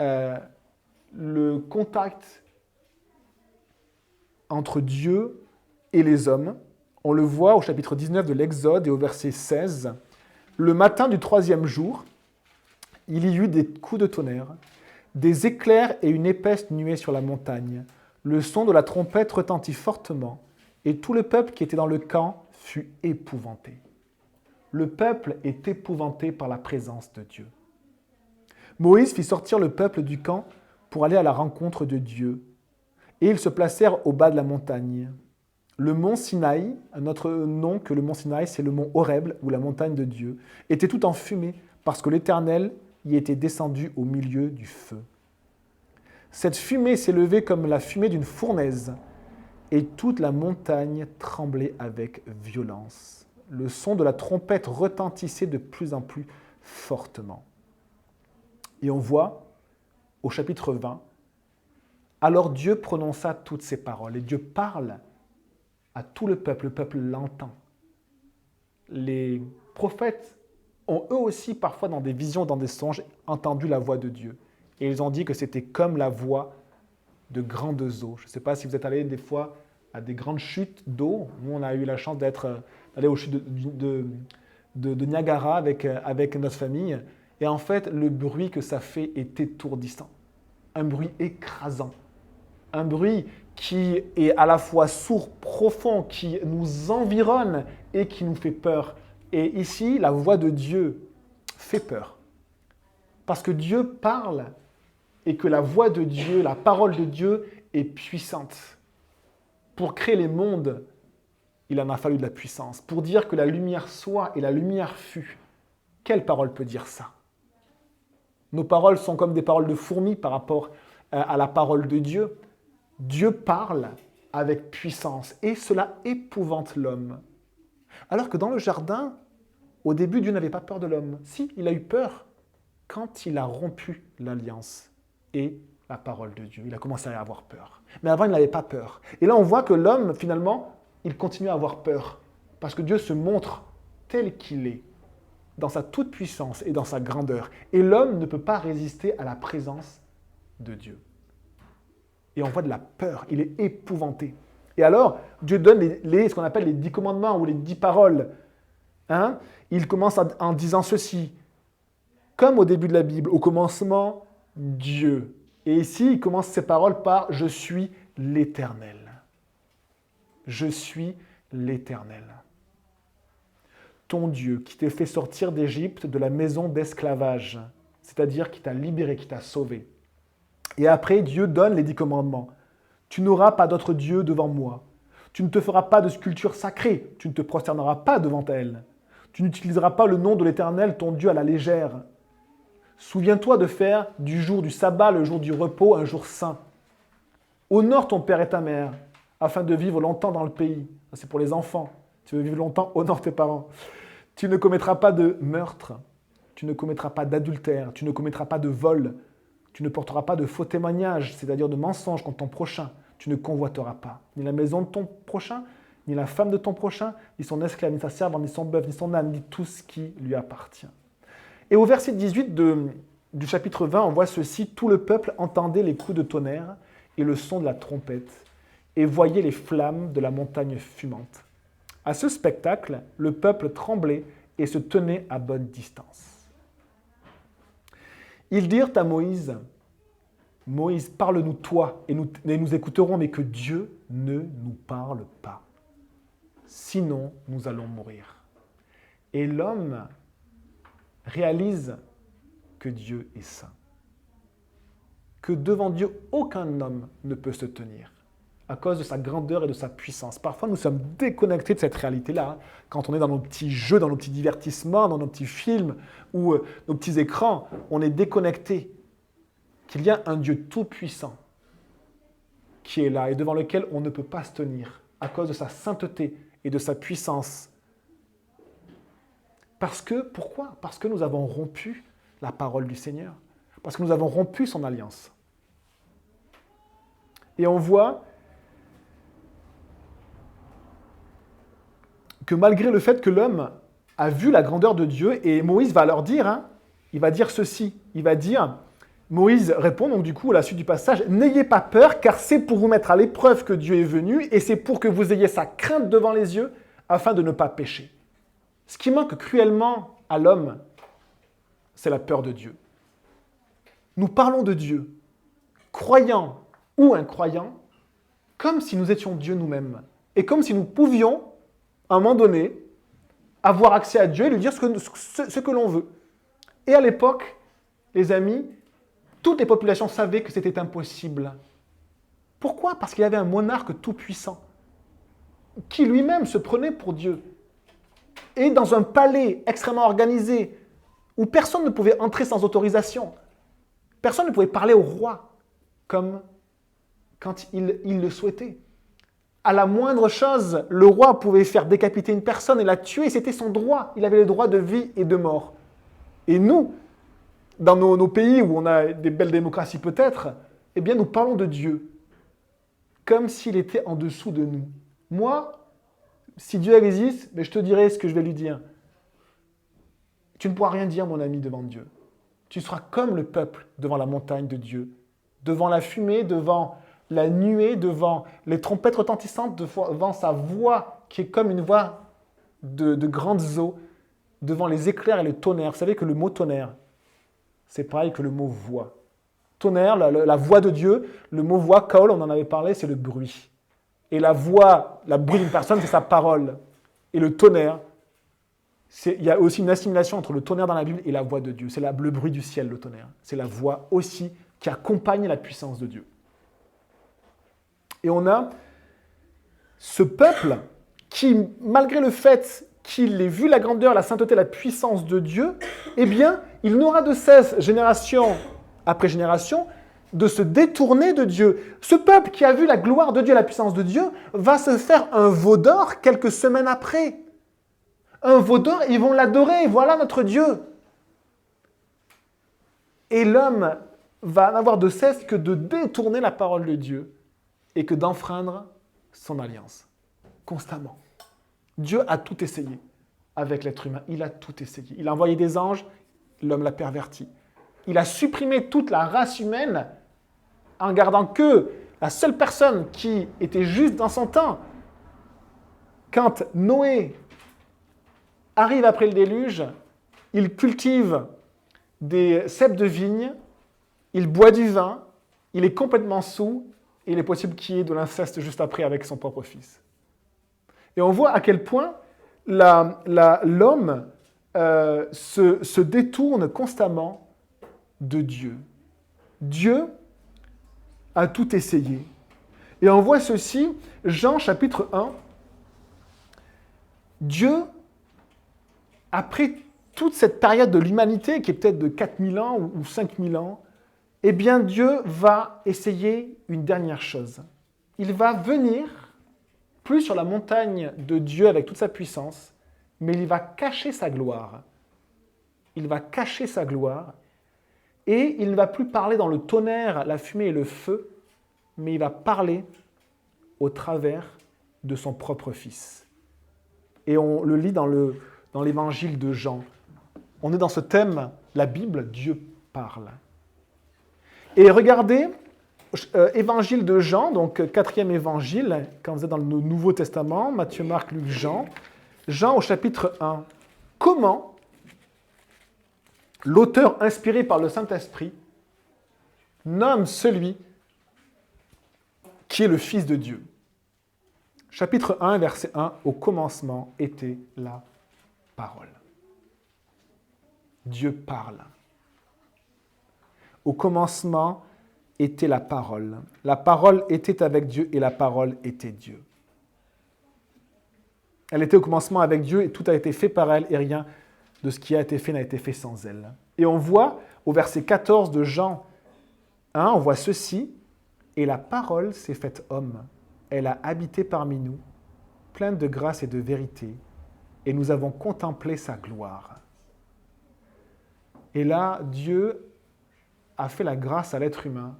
le contact entre Dieu et les hommes. On le voit au chapitre 19 de l'Exode et au verset 16. Le matin du 3e jour, il y eut des coups de tonnerre, des éclairs et une épaisse nuée sur la montagne. Le son de la trompette retentit fortement, et tout le peuple qui était dans le camp fut épouvanté. Le peuple est épouvanté par la présence de Dieu. Moïse fit sortir le peuple du camp pour aller à la rencontre de Dieu, et ils se placèrent au bas de la montagne. Le mont Sinaï, un autre nom que le mont Sinaï, c'est le mont Horeb, ou la montagne de Dieu, était tout en fumée, parce que l'Éternel y était descendu au milieu du feu. Cette fumée s'élevait comme la fumée d'une fournaise, et toute la montagne tremblait avec violence. Le son de la trompette retentissait de plus en plus fortement. Et on voit, au chapitre 20, alors Dieu prononça toutes ces paroles, et Dieu parle à tout le peuple l'entend. Les prophètes ont eux aussi, parfois dans des visions, dans des songes, entendu la voix de Dieu. Et ils ont dit que c'était comme la voix de grandes eaux. Je ne sais pas si vous êtes allés des fois à des grandes chutes d'eau. Nous, on a eu la chance d'aller aux chutes de Niagara avec notre famille. Et en fait, le bruit que ça fait est étourdissant. Un bruit écrasant. Un bruit qui est à la fois sourd, profond, qui nous environne et qui nous fait peur. Et ici, la voix de Dieu fait peur. Parce que Dieu parle et que la voix de Dieu, la parole de Dieu est puissante. Pour créer les mondes, il en a fallu de la puissance. Pour dire que la lumière soit et la lumière fut, quelle parole peut dire ça? Nos paroles sont comme des paroles de fourmis par rapport à la parole de Dieu. Dieu parle avec puissance et cela épouvante l'homme. Alors que dans le jardin, au début, Dieu n'avait pas peur de l'homme. Si, il a eu peur quand il a rompu l'alliance et la parole de Dieu. Il a commencé à avoir peur. Mais avant, il n'avait pas peur. Et là, on voit que l'homme, finalement, il continue à avoir peur. Parce que Dieu se montre tel qu'il est, dans sa toute-puissance et dans sa grandeur. Et l'homme ne peut pas résister à la présence de Dieu. Et on voit de la peur, il est épouvanté. Et alors, Dieu donne ce qu'on appelle les 10 commandements ou les 10 paroles. Il commence en disant ceci. Comme au début de la Bible, au commencement, Dieu. Et ici, il commence ses paroles par « Je suis l'Éternel ». Je suis l'Éternel. Ton Dieu qui t'a fait sortir d'Égypte, de la maison d'esclavage, c'est-à-dire qui t'a libéré, qui t'a sauvé. Et après, Dieu donne les 10 commandements. Tu n'auras pas d'autre Dieu devant moi. Tu ne te feras pas de sculpture sacrée. Tu ne te prosterneras pas devant elle. Tu n'utiliseras pas le nom de l'Éternel, ton Dieu, à la légère. Souviens-toi de faire du jour du sabbat, le jour du repos, un jour saint. Honore ton père et ta mère, afin de vivre longtemps dans le pays. C'est pour les enfants. Tu veux vivre longtemps, honore tes parents. Tu ne commettras pas de meurtre. Tu ne commettras pas d'adultère. Tu ne commettras pas de vol. Tu ne porteras pas de faux témoignages, c'est-à-dire de mensonges contre ton prochain. Tu ne convoiteras pas ni la maison de ton prochain, ni la femme de ton prochain, ni son esclave, ni sa servante, ni son bœuf, ni son âne, ni tout ce qui lui appartient. Et au verset 18 du chapitre 20, on voit ceci. Tout le peuple entendait les coups de tonnerre et le son de la trompette et voyait les flammes de la montagne fumante. À ce spectacle, le peuple tremblait et se tenait à bonne distance. Ils dirent à Moïse, « Moïse, parle-nous toi, et nous écouterons, mais que Dieu ne nous parle pas. Sinon, nous allons mourir. » Et l'homme réalise que Dieu est saint. Que devant Dieu, aucun homme ne peut se tenir à cause de sa grandeur et de sa puissance. Parfois, nous sommes déconnectés de cette réalité-là. Quand on est dans nos petits jeux, dans nos petits divertissements, dans nos petits films ou nos petits écrans, on est déconnecté qu'il y a un Dieu tout-puissant qui est là et devant lequel on ne peut pas se tenir à cause de sa sainteté et de sa puissance. Pourquoi ? Parce que nous avons rompu la parole du Seigneur. Parce que nous avons rompu son alliance. Et on voit que malgré le fait que l'homme a vu la grandeur de Dieu, et Moïse va leur dire, il va dire ceci, il va dire, Moïse répond donc du coup à la suite du passage, « N'ayez pas peur, car c'est pour vous mettre à l'épreuve que Dieu est venu, et c'est pour que vous ayez sa crainte devant les yeux, afin de ne pas pécher. » Ce qui manque cruellement à l'homme, c'est la peur de Dieu. Nous parlons de Dieu, croyants ou incroyants, comme si nous étions Dieu nous-mêmes, et comme si nous pouvions, à un moment donné, avoir accès à Dieu et lui dire ce que l'on veut. Et à l'époque, les amis, toutes les populations savaient que c'était impossible. Pourquoi ? Parce qu'il y avait un monarque tout-puissant, qui lui-même se prenait pour Dieu. Et dans un palais extrêmement organisé, où personne ne pouvait entrer sans autorisation, personne ne pouvait parler au roi, comme quand il le souhaitait. À la moindre chose, le roi pouvait faire décapiter une personne et la tuer, c'était son droit. Il avait le droit de vie et de mort. Et nous, dans nos pays où on a des belles démocraties peut-être, eh bien nous parlons de Dieu, comme s'il était en dessous de nous. Moi, si Dieu existe, je te dirai ce que je vais lui dire. Tu ne pourras rien dire, mon ami, devant Dieu. Tu seras comme le peuple devant la montagne de Dieu, devant la fumée, devant la nuée, devant les trompettes retentissantes, devant sa voix qui est comme une voix de grandes eaux, devant les éclairs et le tonnerre. Vous savez que le mot tonnerre, c'est pareil que le mot voix. Tonnerre, la voix de Dieu, le mot voix, kaol, on en avait parlé, c'est le bruit. Et la voix, la bruit d'une personne, c'est sa parole. Et le tonnerre, il y a aussi une assimilation entre le tonnerre dans la Bible et la voix de Dieu. C'est le bruit du ciel, le tonnerre. C'est la voix aussi qui accompagne la puissance de Dieu. Et on a ce peuple qui, malgré le fait qu'il ait vu la grandeur, la sainteté, la puissance de Dieu, eh bien, il n'aura de cesse, génération après génération, de se détourner de Dieu. Ce peuple qui a vu la gloire de Dieu, la puissance de Dieu, va se faire un veau d'or quelques semaines après. Un veau d'or, ils vont l'adorer, voilà notre Dieu. Et l'homme va n'avoir de cesse que de détourner la parole de Dieu et que d'enfreindre son alliance, constamment. Dieu a tout essayé avec l'être humain, il a tout essayé. Il a envoyé des anges, l'homme l'a perverti. Il a supprimé toute la race humaine en gardant que la seule personne qui était juste dans son temps. Quand Noé arrive après le déluge, il cultive des ceps de vigne, il boit du vin, il est complètement saoul, et il est possible qu'il y ait de l'inceste juste après avec son propre fils. Et on voit à quel point l'homme se détourne constamment de Dieu. Dieu a tout essayé. Et on voit ceci, Jean chapitre 1, Dieu, après toute cette période de l'humanité, qui est peut-être de 4000 ans ou 5000 ans, eh bien Dieu va essayer une dernière chose. Il va venir, plus sur la montagne de Dieu avec toute sa puissance, mais il va cacher sa gloire. Il va cacher sa gloire, et il ne va plus parler dans le tonnerre, la fumée et le feu, mais il va parler au travers de son propre Fils. Et on le lit dans l'évangile de Jean. On est dans ce thème, la Bible, Dieu parle. Et regardez, évangile de Jean, donc 4e évangile, quand vous êtes dans le Nouveau Testament, Matthieu, Marc, Luc, Jean. Jean au chapitre 1. Comment l'auteur inspiré par le Saint-Esprit nomme celui qui est le Fils de Dieu. Chapitre 1, verset 1, au commencement était la parole. Dieu parle. Au commencement était la parole. La parole était avec Dieu et la parole était Dieu. Elle était au commencement avec Dieu et tout a été fait par elle et rien de ce qui a été fait n'a été fait sans elle. Et on voit au verset 14 de Jean 1, on voit ceci, et la parole s'est faite homme. Elle a habité parmi nous, pleine de grâce et de vérité, et nous avons contemplé sa gloire. Et là, Dieu a fait la grâce à l'être humain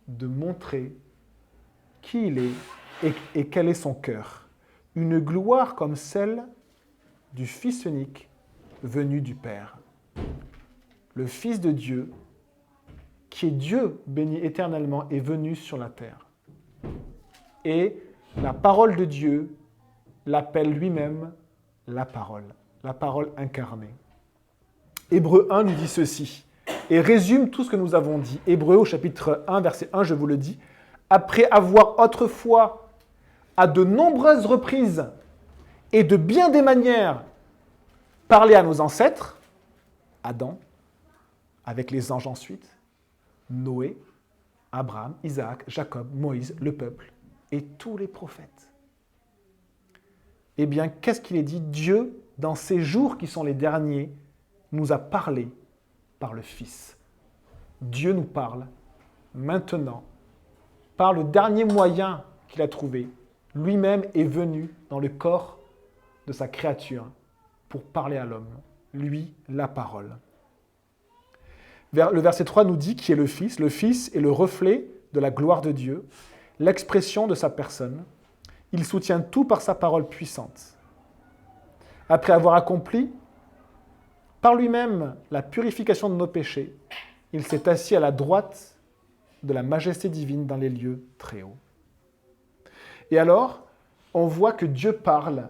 de montrer qui il est et quel est son cœur. Une gloire comme celle du Fils unique venu du Père. Le Fils de Dieu, qui est Dieu béni éternellement, est venu sur la terre. Et la parole de Dieu l'appelle lui-même la parole incarnée. Hébreux 1 nous dit ceci, et résume tout ce que nous avons dit. Hébreux au chapitre 1, verset 1, je vous le dis, après avoir autrefois, à de nombreuses reprises et de bien des manières, parlé à nos ancêtres, Adam, avec les anges ensuite, Noé, Abraham, Isaac, Jacob, Moïse, le peuple et tous les prophètes. Eh bien, qu'est-ce qu'il est dit? Dieu, dans ces jours qui sont les derniers, nous a parlé par le Fils. Dieu nous parle maintenant par le dernier moyen qu'il a trouvé. Lui-même est venu dans le corps de sa créature pour parler à l'homme. Lui, la parole. Le verset 3 nous dit qui est le Fils. Le Fils est le reflet de la gloire de Dieu, l'expression de sa personne. Il soutient tout par sa parole puissante. Après avoir accompli par lui-même la purification de nos péchés, il s'est assis à la droite de la majesté divine dans les lieux très hauts. Et alors, on voit que Dieu parle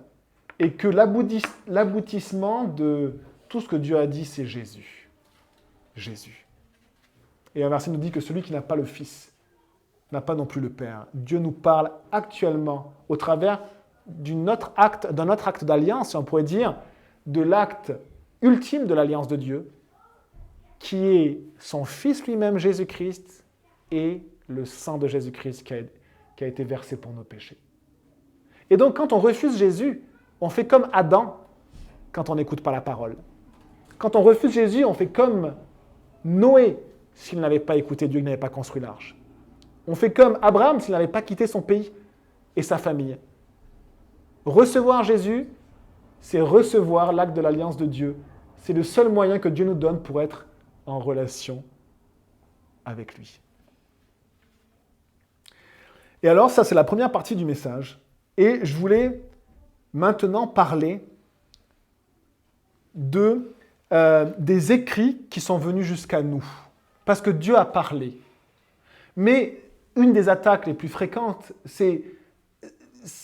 et que l'aboutissement de tout ce que Dieu a dit, c'est Jésus. Jésus. Et un verset nous dit que celui qui n'a pas le Fils n'a pas non plus le Père. Dieu nous parle actuellement au travers d'un autre acte d'alliance, on pourrait dire, de l'acte ultime de l'alliance de Dieu, qui est son Fils lui-même, Jésus-Christ, et le sang de Jésus-Christ qui a été versé pour nos péchés. Et donc, quand on refuse Jésus, on fait comme Adam quand on n'écoute pas la parole. Quand on refuse Jésus, on fait comme Noé s'il n'avait pas écouté Dieu, il n'avait pas construit l'arche. On fait comme Abraham s'il n'avait pas quitté son pays et sa famille. Recevoir Jésus, c'est recevoir l'acte de l'alliance de Dieu. C'est le seul moyen que Dieu nous donne pour être en relation avec lui. Et alors, ça, c'est la première partie du message. Et je voulais maintenant parler des écrits qui sont venus jusqu'à nous. Parce que Dieu a parlé. Mais une des attaques les plus fréquentes, c'est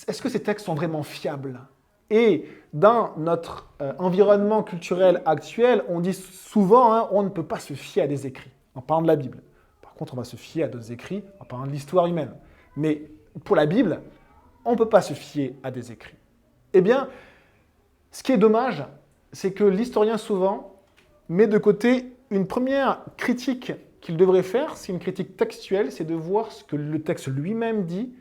est-ce que ces textes sont vraiment fiables? Et dans notre environnement culturel actuel, on dit souvent on ne peut pas se fier à des écrits, en parlant de la Bible. Par contre, on va se fier à d'autres écrits en parlant de l'histoire humaine. Mais pour la Bible, on ne peut pas se fier à des écrits. Eh bien, ce qui est dommage, c'est que l'historien souvent met de côté une première critique qu'il devrait faire, c'est une critique textuelle, c'est de voir ce que le texte lui-même dit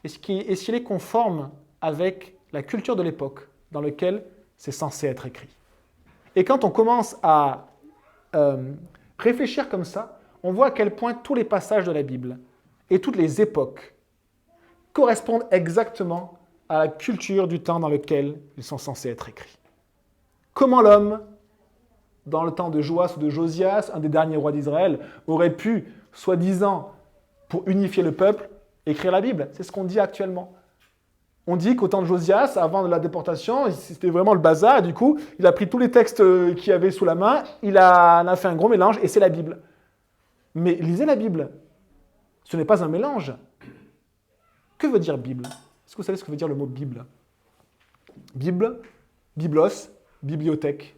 et s'il est conforme avec la culture de l'époque dans laquelle c'est censé être écrit. Et quand on commence à réfléchir comme ça, on voit à quel point tous les passages de la Bible et toutes les époques correspondent exactement à la culture du temps dans lequel ils sont censés être écrits. Comment l'homme, dans le temps de Joas ou de Josias, un des derniers rois d'Israël, aurait pu, soi-disant, pour unifier le peuple, écrire la Bible. C'est ce qu'on dit actuellement. On dit qu'au temps de Josias, avant la déportation, c'était vraiment le bazar. Et du coup, il a pris tous les textes qu'il y avait sous la main, il en a fait un gros mélange, et c'est la Bible. Mais lisez la Bible. Ce n'est pas un mélange. Que veut dire Bible? Est-ce que vous savez ce que veut dire le mot Bible? Bible, biblos, bibliothèque.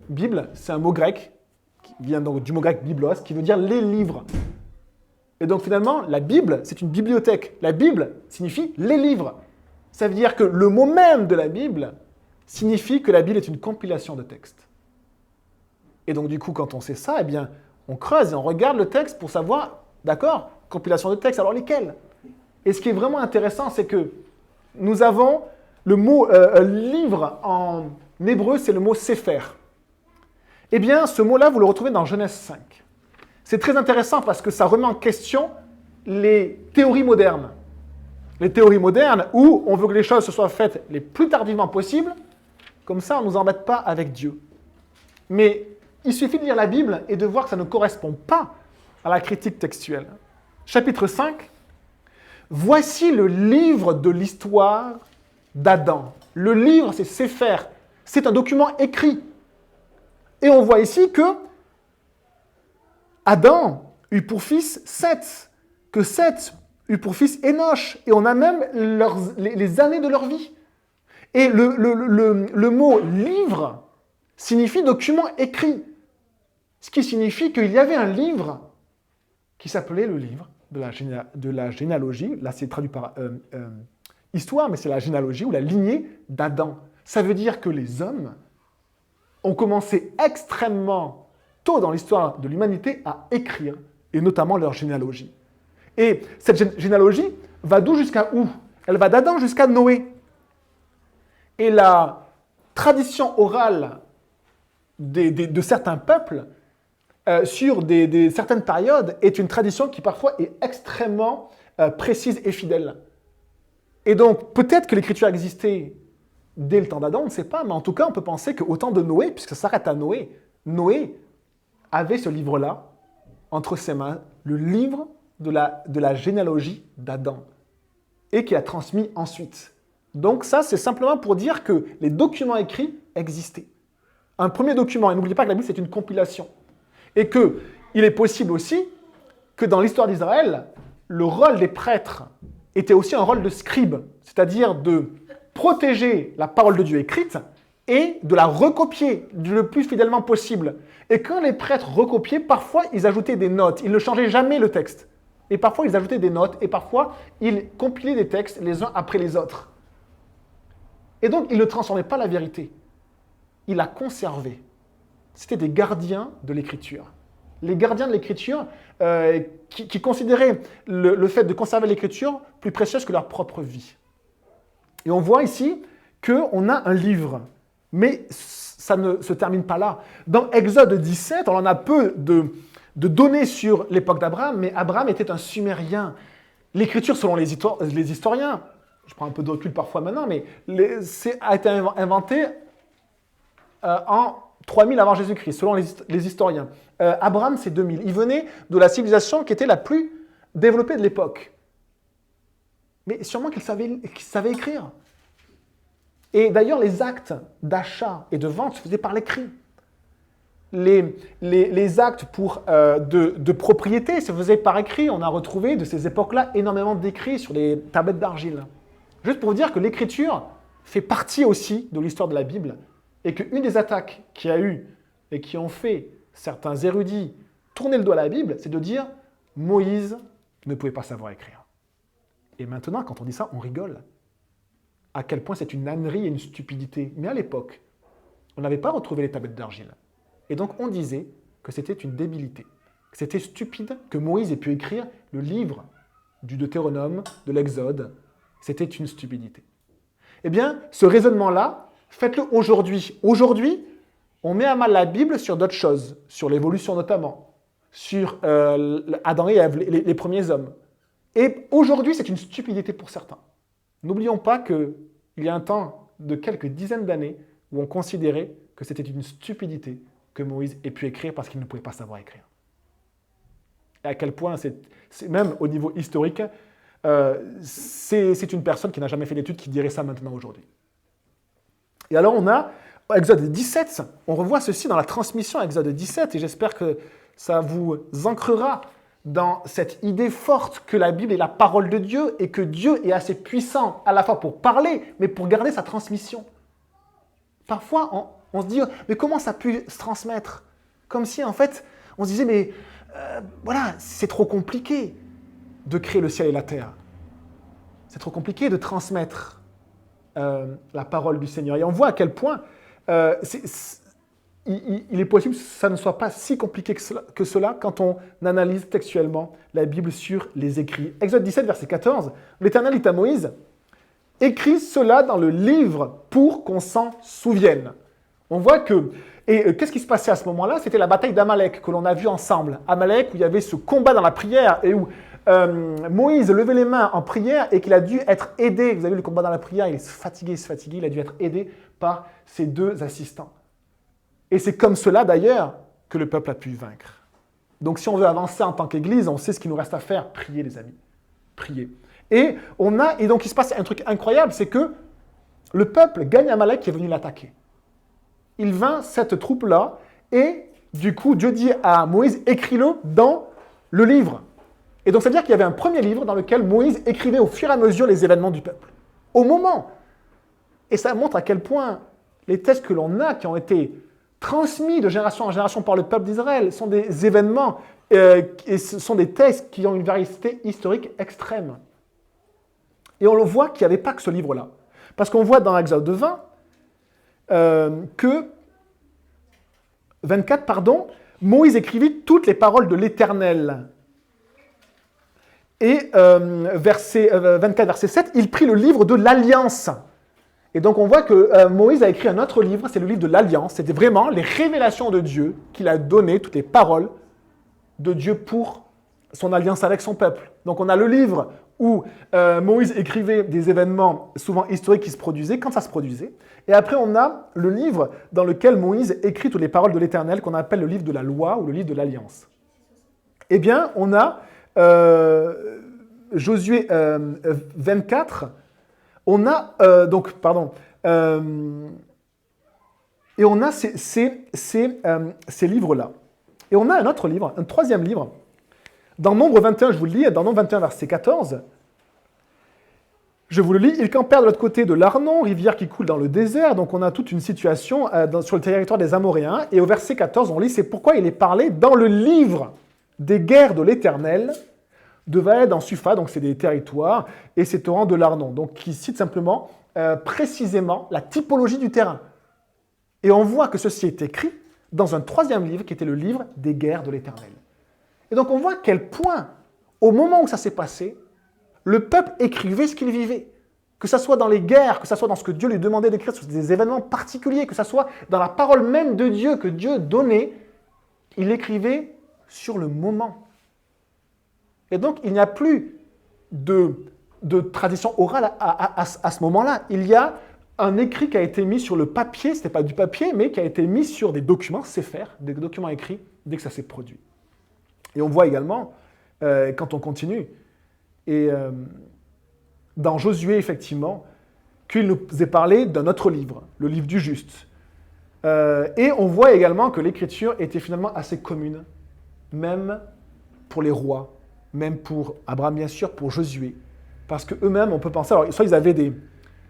Bible, c'est un mot grec, qui vient donc du mot grec biblos, qui veut dire les livres. Et donc finalement, la Bible, c'est une bibliothèque. La Bible signifie les livres. Ça veut dire que le mot même de la Bible signifie que la Bible est une compilation de textes. Et donc du coup, quand on sait ça, eh bien, On creuse et on regarde le texte pour savoir, d'accord, compilation de textes, alors lesquels? Et ce qui est vraiment intéressant, c'est que nous avons le mot livre en hébreu, c'est le mot sefer. Eh bien, ce mot-là, vous le retrouvez dans Genèse 5. C'est très intéressant parce que ça remet en question les théories modernes. Les théories modernes où on veut que les choses se soient faites les plus tardivement possible, comme ça on ne nous embête pas avec Dieu. Mais il suffit de lire la Bible et de voir que ça ne correspond pas à la critique textuelle. Chapitre 5. Voici le livre de l'histoire d'Adam. Le livre, c'est Sefer. C'est un document écrit. Et on voit ici que Adam eut pour fils Seth, que Seth eut pour fils Enoch. Et on a même les années de leur vie. Et le mot livre signifie document écrit. Ce qui signifie qu'il y avait un livre qui s'appelait le livre de la généalogie. Là, c'est traduit par histoire, mais c'est la généalogie ou la lignée d'Adam. Ça veut dire que les hommes ont commencé extrêmement tôt dans l'histoire de l'humanité à écrire, et notamment leur généalogie. Et cette généalogie va d'où jusqu'à où? Elle va d'Adam jusqu'à Noé. Et la tradition orale de certains peuples sur certaines périodes est une tradition qui parfois est extrêmement précise et fidèle. Et donc, peut-être que l'écriture existait dès le temps d'Adam, on ne sait pas, mais en tout cas, on peut penser qu'au temps de Noé, puisque ça s'arrête à Noé, Noé avait ce livre-là entre ses mains, le livre de la généalogie d'Adam, et qui a transmis ensuite. Donc ça, c'est simplement pour dire que les documents écrits existaient. Un premier document, et n'oubliez pas que la Bible, c'est une compilation. Et qu'il est possible aussi que dans l'histoire d'Israël, le rôle des prêtres était aussi un rôle de scribe, c'est-à-dire de protéger la parole de Dieu écrite et de la recopier le plus fidèlement possible. Et quand les prêtres recopiaient, parfois ils ajoutaient des notes, ils ne changeaient jamais le texte. Et parfois ils ajoutaient des notes, et parfois ils compilaient des textes les uns après les autres. Et donc ils ne transformaient pas la vérité, ils la conservaient. C'était des gardiens de l'écriture. Les gardiens de l'écriture qui considéraient le fait de conserver l'écriture plus précieuse que leur propre vie. Et on voit ici qu'on a un livre, mais ça ne se termine pas là. Dans Exode 17, on en a peu de données sur l'époque d'Abraham, mais Abraham était un Sumérien. L'écriture, selon les historiens, je prends un peu de recul parfois maintenant, mais a été inventé en 3000 avant Jésus-Christ, selon les historiens. Abraham, c'est 2000. Il venait de la civilisation qui était la plus développée de l'époque. Mais sûrement qu'il savait écrire. Et d'ailleurs, les actes d'achat et de vente se faisaient par l'écrit. Les actes de propriété se faisaient par écrit. On a retrouvé de ces époques-là énormément d'écrits sur des tablettes d'argile. Juste pour vous dire que l'écriture fait partie aussi de l'histoire de la Bible et qu'une des attaques qu'il y a eu et qui ont fait certains érudits tourner le dos à la Bible, c'est de dire « Moïse ne pouvait pas savoir écrire ». Et maintenant, quand on dit ça, on rigole. À quel point c'est une ânerie et une stupidité. Mais à l'époque, on n'avait pas retrouvé les tablettes d'argile. Et donc on disait que c'était une débilité, que c'était stupide que Moïse ait pu écrire le livre du Deutéronome, de l'Exode. C'était une stupidité. Eh bien, ce raisonnement-là, faites-le aujourd'hui. Aujourd'hui, on met à mal la Bible sur d'autres choses, sur l'évolution notamment, sur Adam et Ève, les premiers hommes. Et aujourd'hui, c'est une stupidité pour certains. N'oublions pas qu'il y a un temps de quelques dizaines d'années où on considérait que c'était une stupidité que Moïse ait pu écrire parce qu'il ne pouvait pas savoir écrire. Et à quel point, même au niveau historique, c'est une personne qui n'a jamais fait d'études qui dirait ça maintenant aujourd'hui. Et alors on a Exode 17, on revoit ceci dans la transmission Exode 17, et j'espère que ça vous ancrera dans cette idée forte que la Bible est la parole de Dieu et que Dieu est assez puissant à la fois pour parler, mais pour garder sa transmission. Parfois, on se dit, mais comment ça a pu se transmettre? Comme si, en fait, on se disait, mais voilà, c'est trop compliqué de créer le ciel et la terre. C'est trop compliqué de transmettre la parole du Seigneur. Et on voit à quel point il est possible que ça ne soit pas si compliqué que cela quand on analyse textuellement la Bible sur les écrits. Exode 17, verset 14, l'Éternel dit à Moïse, « Écris cela dans le livre pour qu'on s'en souvienne. » On voit que... Et qu'est-ce qui se passait à ce moment-là? C'était la bataille d'Amalek que l'on a vue ensemble. Amalek, où il y avait ce combat dans la prière et où Moïse levait les mains en prière et qu'il a dû être aidé. Vous avez vu le combat dans la prière, il se fatiguait, il a dû être aidé par ses deux assistants. Et c'est comme cela, d'ailleurs, que le peuple a pu vaincre. Donc, si on veut avancer en tant qu'Église, on sait ce qu'il nous reste à faire. Prier, les amis. Prier. Et donc, il se passe un truc incroyable, c'est que le peuple gagne Amalek qui est venu l'attaquer. Il vainc cette troupe-là, et du coup, Dieu dit à Moïse, écris-le dans le livre. Et donc, ça veut dire qu'il y avait un premier livre dans lequel Moïse écrivait au fur et à mesure les événements du peuple. Au moment. Et ça montre à quel point les textes que l'on a, qui ont été transmis de génération en génération par le peuple d'Israël, sont des événements et ce sont des textes qui ont une véracité historique extrême. Et on le voit qu'il n'y avait pas que ce livre-là. Parce qu'on voit dans Exode 20 que 24, Moïse écrivit toutes les paroles de l'Éternel. Et 24, verset 7, il prit le livre de l'Alliance. Et donc on voit que Moïse a écrit un autre livre, c'est le livre de l'Alliance. C'était vraiment les révélations de Dieu qu'il a données, toutes les paroles de Dieu pour son alliance avec son peuple. Donc on a le livre où Moïse écrivait des événements souvent historiques qui se produisaient, quand ça se produisait. Et après on a le livre dans lequel Moïse écrit toutes les paroles de l'Éternel, qu'on appelle le livre de la loi ou le livre de l'Alliance. Eh bien, on a Josué 24... On a, et on a ces livres-là. Et on a un autre livre, un troisième livre. Dans Nombre 21, je vous le lis, dans Nombre 21, verset 14, je vous le lis, ils campèrent de l'autre côté de l'Arnon, rivière qui coule dans le désert. Donc on a toute une situation sur le territoire des Amoréens. Et au verset 14, on lit, c'est pourquoi il est parlé dans le livre des guerres de l'Éternel, de Vaed en Supha, donc c'est des territoires, et c'est torrent de l'Arnon, donc qui cite simplement précisément la typologie du terrain. Et on voit que ceci est écrit dans un troisième livre, qui était le livre des guerres de l'Éternel. Et donc on voit à quel point, au moment où ça s'est passé, le peuple écrivait ce qu'il vivait. Que ce soit dans les guerres, que ce soit dans ce que Dieu lui demandait d'écrire sur des événements particuliers, que ce soit dans la parole même de Dieu que Dieu donnait, il écrivait sur le moment. Et donc, il n'y a plus de tradition orale à ce moment-là. Il y a un écrit qui a été mis sur le papier, ce n'était pas du papier, mais qui a été mis sur des documents, des documents écrits, dès que ça s'est produit. Et on voit également, quand on continue, et dans Josué, effectivement, qu'il nous est parlé d'un autre livre, le livre du juste. Et on voit également que l'écriture était finalement assez commune, même pour les rois, même pour Abraham, bien sûr, pour Josué. Parce qu'eux-mêmes, on peut penser, alors soit ils avaient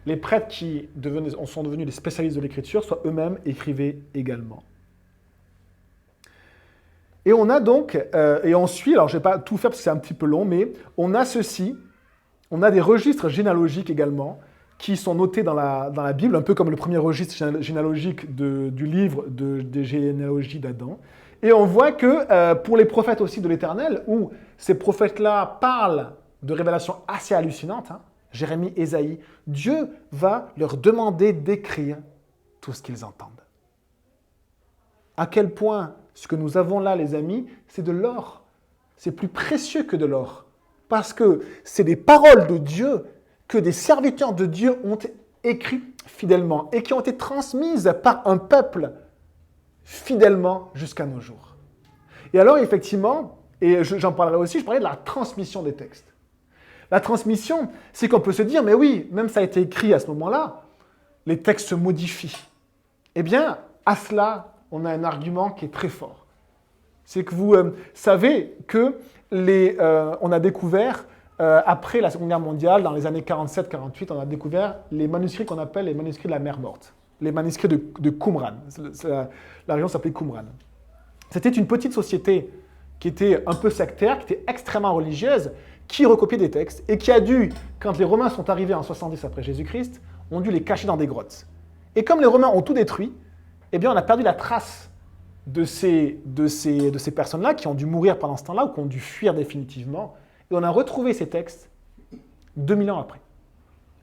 les prêtres qui sont devenus des spécialistes de l'écriture, soit eux-mêmes écrivaient également. Et on a donc, et on suit, alors je ne vais pas tout faire parce que c'est un petit peu long, mais on a ceci, on a des registres généalogiques également, qui sont notés dans la Bible, un peu comme le premier registre généalogique du livre des généalogies d'Adam. Et on voit que pour les prophètes aussi de l'Éternel, où ces prophètes-là parlent de révélations assez hallucinantes, Jérémie, Ésaïe, Dieu va leur demander d'écrire tout ce qu'ils entendent. À quel point ce que nous avons là, les amis, c'est de l'or. C'est plus précieux que de l'or. Parce que c'est des paroles de Dieu que des serviteurs de Dieu ont écrites fidèlement et qui ont été transmises par un peuple fidèlement jusqu'à nos jours. Et alors, effectivement, et j'en parlerai aussi, je parlais de la transmission des textes. La transmission, c'est qu'on peut se dire, mais oui, même ça a été écrit à ce moment-là, les textes se modifient. Eh bien, à cela, on a un argument qui est très fort. C'est que vous savez que on a découvert, après la Seconde Guerre mondiale, dans les années 47-48, on a découvert les manuscrits qu'on appelle les manuscrits de la mer morte. Les manuscrits de Qumran. La région s'appelait Qumran. C'était une petite société qui était un peu sectaire, qui était extrêmement religieuse, qui recopiait des textes et qui a dû, quand les Romains sont arrivés en 70 après Jésus-Christ, ont dû les cacher dans des grottes. Et comme les Romains ont tout détruit, eh bien, on a perdu la trace de ces personnes-là qui ont dû mourir pendant ce temps-là ou qui ont dû fuir définitivement. Et on a retrouvé ces textes 2000 ans après.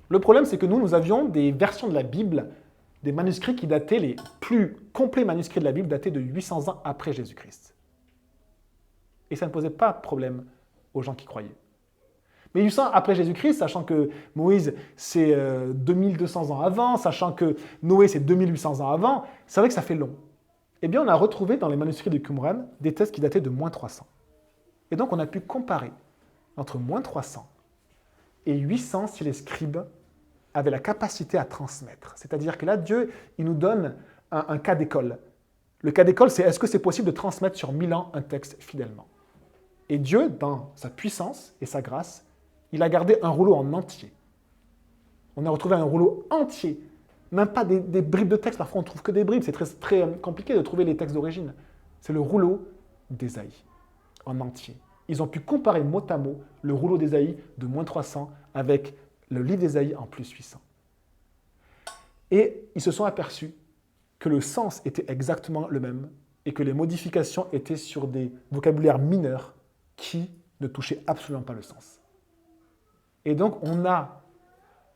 Le problème, c'est que nous avions des versions de la Bible, des manuscrits qui dataient, les plus complets manuscrits de la Bible dataient de 800 ans après Jésus-Christ. Et ça ne posait pas de problème aux gens qui croyaient. Mais 800 ans après Jésus-Christ, sachant que Moïse, c'est 2200 ans avant, sachant que Noé, c'est 2800 ans avant, c'est vrai que ça fait long. Eh bien, on a retrouvé dans les manuscrits de Qumran des textes qui dataient de moins 300. Et donc, on a pu comparer entre moins 300 et 800 si les scribes avaient la capacité à transmettre. C'est-à-dire que là, Dieu, il nous donne un cas d'école. Le cas d'école, c'est est-ce que c'est possible de transmettre sur 1000 ans un texte fidèlement? Et Dieu, dans sa puissance et sa grâce, il a gardé un rouleau en entier. On a retrouvé un rouleau entier. Même pas des bribes de texte. Parfois, on ne trouve que des bribes. C'est très compliqué de trouver les textes d'origine. C'est le rouleau d'Ésaïe en entier. Ils ont pu comparer mot à mot le rouleau d'Ésaïe de moins 300 avec le livre d'Ésaïe en plus 800. Et ils se sont aperçus que le sens était exactement le même et que les modifications étaient sur des vocabulaires mineurs qui ne touchaient absolument pas le sens. Et donc, on a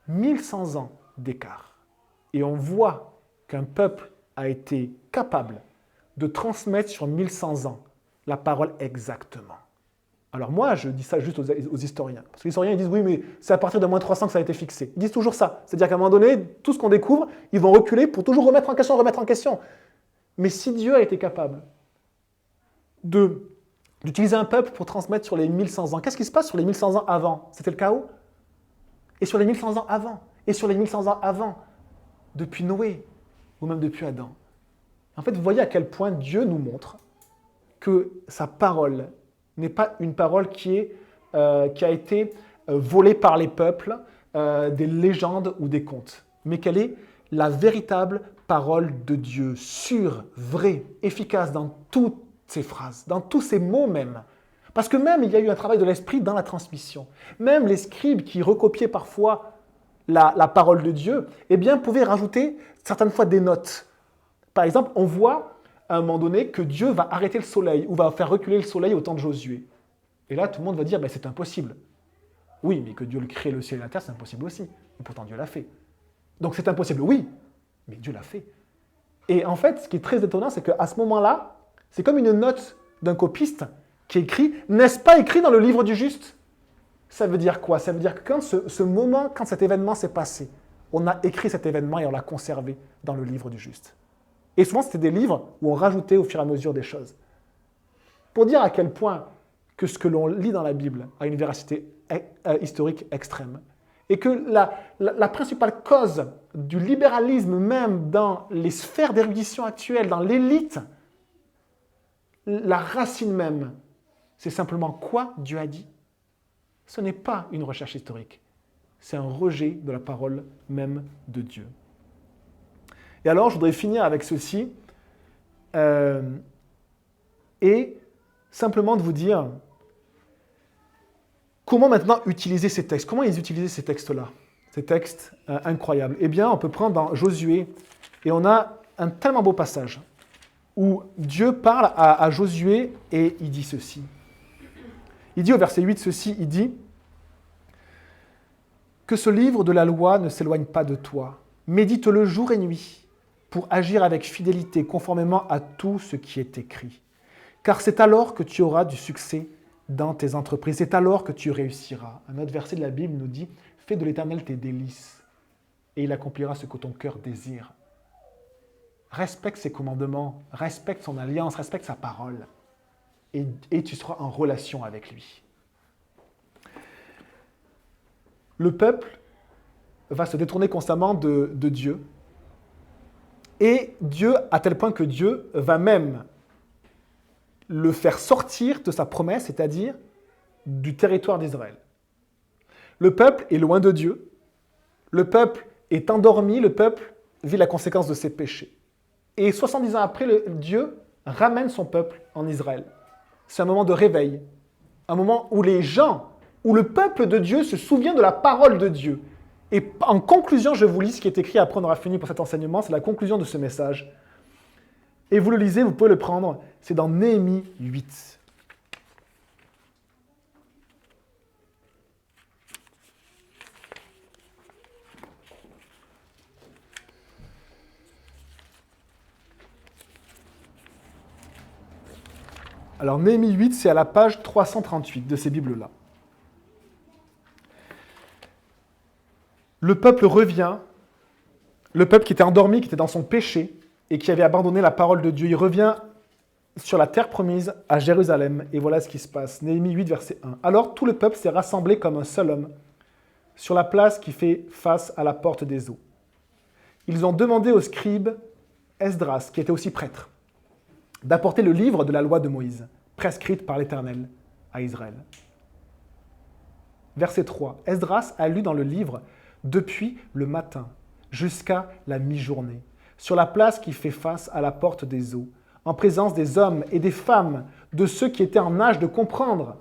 1100 ans d'écart. Et on voit qu'un peuple a été capable de transmettre sur 1100 ans la parole exactement. Alors moi, je dis ça juste aux historiens. Parce que les historiens, ils disent, oui, mais c'est à partir de moins 300 que ça a été fixé. Ils disent toujours ça. C'est-à-dire qu'à un moment donné, tout ce qu'on découvre, ils vont reculer pour toujours remettre en question. Mais si Dieu a été capable d'utiliser un peuple pour transmettre sur les 1100 ans, qu'est-ce qui se passe sur les 1100 ans avant? C'était le chaos? Et sur les 1100 ans avant? Et sur les 1100 ans avant? Depuis Noé, ou même depuis Adam. En fait, vous voyez à quel point Dieu nous montre que sa parole n'est pas une parole qui a été volée par les peuples, des légendes ou des contes, mais qu'elle est la véritable parole de Dieu, sûre, vraie, efficace dans toutes ses phrases, dans tous ses mots même. Parce que même il y a eu un travail de l'esprit dans la transmission. Même les scribes qui recopiaient parfois la parole de Dieu, eh bien, pouvaient rajouter certaines fois des notes. Par exemple, on voit à un moment donné que Dieu va arrêter le soleil ou va faire reculer le soleil au temps de Josué. Et là, tout le monde va dire, ben, c'est impossible. Oui, mais que Dieu le crée le ciel et la terre, c'est impossible aussi. Et pourtant, Dieu l'a fait. Donc c'est impossible, oui, mais Dieu l'a fait. Et en fait, ce qui est très étonnant, c'est qu'à ce moment-là, c'est comme une note d'un copiste qui écrit « N'est-ce pas écrit dans le livre du juste ?» Ça veut dire quoi? Ça veut dire que quand ce moment, quand cet événement s'est passé, on a écrit cet événement et on l'a conservé dans le livre du juste. Et souvent, c'était des livres où on rajoutait au fur et à mesure des choses. Pour dire à quel point que ce que l'on lit dans la Bible a une véracité historique extrême. Et que la principale cause du libéralisme même dans les sphères d'érudition actuelles, dans l'élite, la racine même, c'est simplement quoi Dieu a dit. Ce n'est pas une recherche historique, c'est un rejet de la parole même de Dieu. Et alors, je voudrais finir avec ceci, et simplement de vous dire comment maintenant utiliser ces textes. Comment ils utilisaient ces textes-là, ces textes incroyables? Eh bien, on peut prendre dans Josué, et on a un tellement beau passage où Dieu parle à Josué et il dit ceci. Il dit au verset 8 ceci, il dit « Que ce livre de la loi ne s'éloigne pas de toi, médite-le jour et nuit, pour agir avec fidélité, conformément à tout ce qui est écrit. Car c'est alors que tu auras du succès dans tes entreprises, c'est alors que tu réussiras. » Un autre verset de la Bible nous dit « Fais de l'Éternel tes délices, et il accomplira ce que ton cœur désire. » Respecte ses commandements, respecte son alliance, respecte sa parole, et tu seras en relation avec lui. Le peuple va se détourner constamment de Dieu, et Dieu, à tel point que Dieu va même le faire sortir de sa promesse, c'est-à-dire du territoire d'Israël. Le peuple est loin de Dieu, le peuple est endormi, le peuple vit la conséquence de ses péchés. Et 70 ans après, Dieu ramène son peuple en Israël. C'est un moment de réveil, un moment où les gens, où le peuple de Dieu se souvient de la parole de Dieu. Et en conclusion, je vous lis ce qui est écrit, après on aura fini pour cet enseignement, c'est la conclusion de ce message. Et vous le lisez, vous pouvez le prendre, c'est dans Néhémie 8. Alors Néhémie 8, c'est à la page 338 de ces Bibles-là. Le peuple revient, le peuple qui était endormi, qui était dans son péché et qui avait abandonné la parole de Dieu, il revient sur la terre promise à Jérusalem. Et voilà ce qui se passe. Néhémie 8, verset 1. Alors tout le peuple s'est rassemblé comme un seul homme sur la place qui fait face à la porte des eaux. Ils ont demandé au scribe Esdras, qui était aussi prêtre, d'apporter le livre de la loi de Moïse, prescrite par l'Éternel à Israël. Verset 3. Esdras a lu dans le livre depuis le matin jusqu'à la mi-journée, sur la place qui fait face à la porte des eaux, en présence des hommes et des femmes, de ceux qui étaient en âge de comprendre.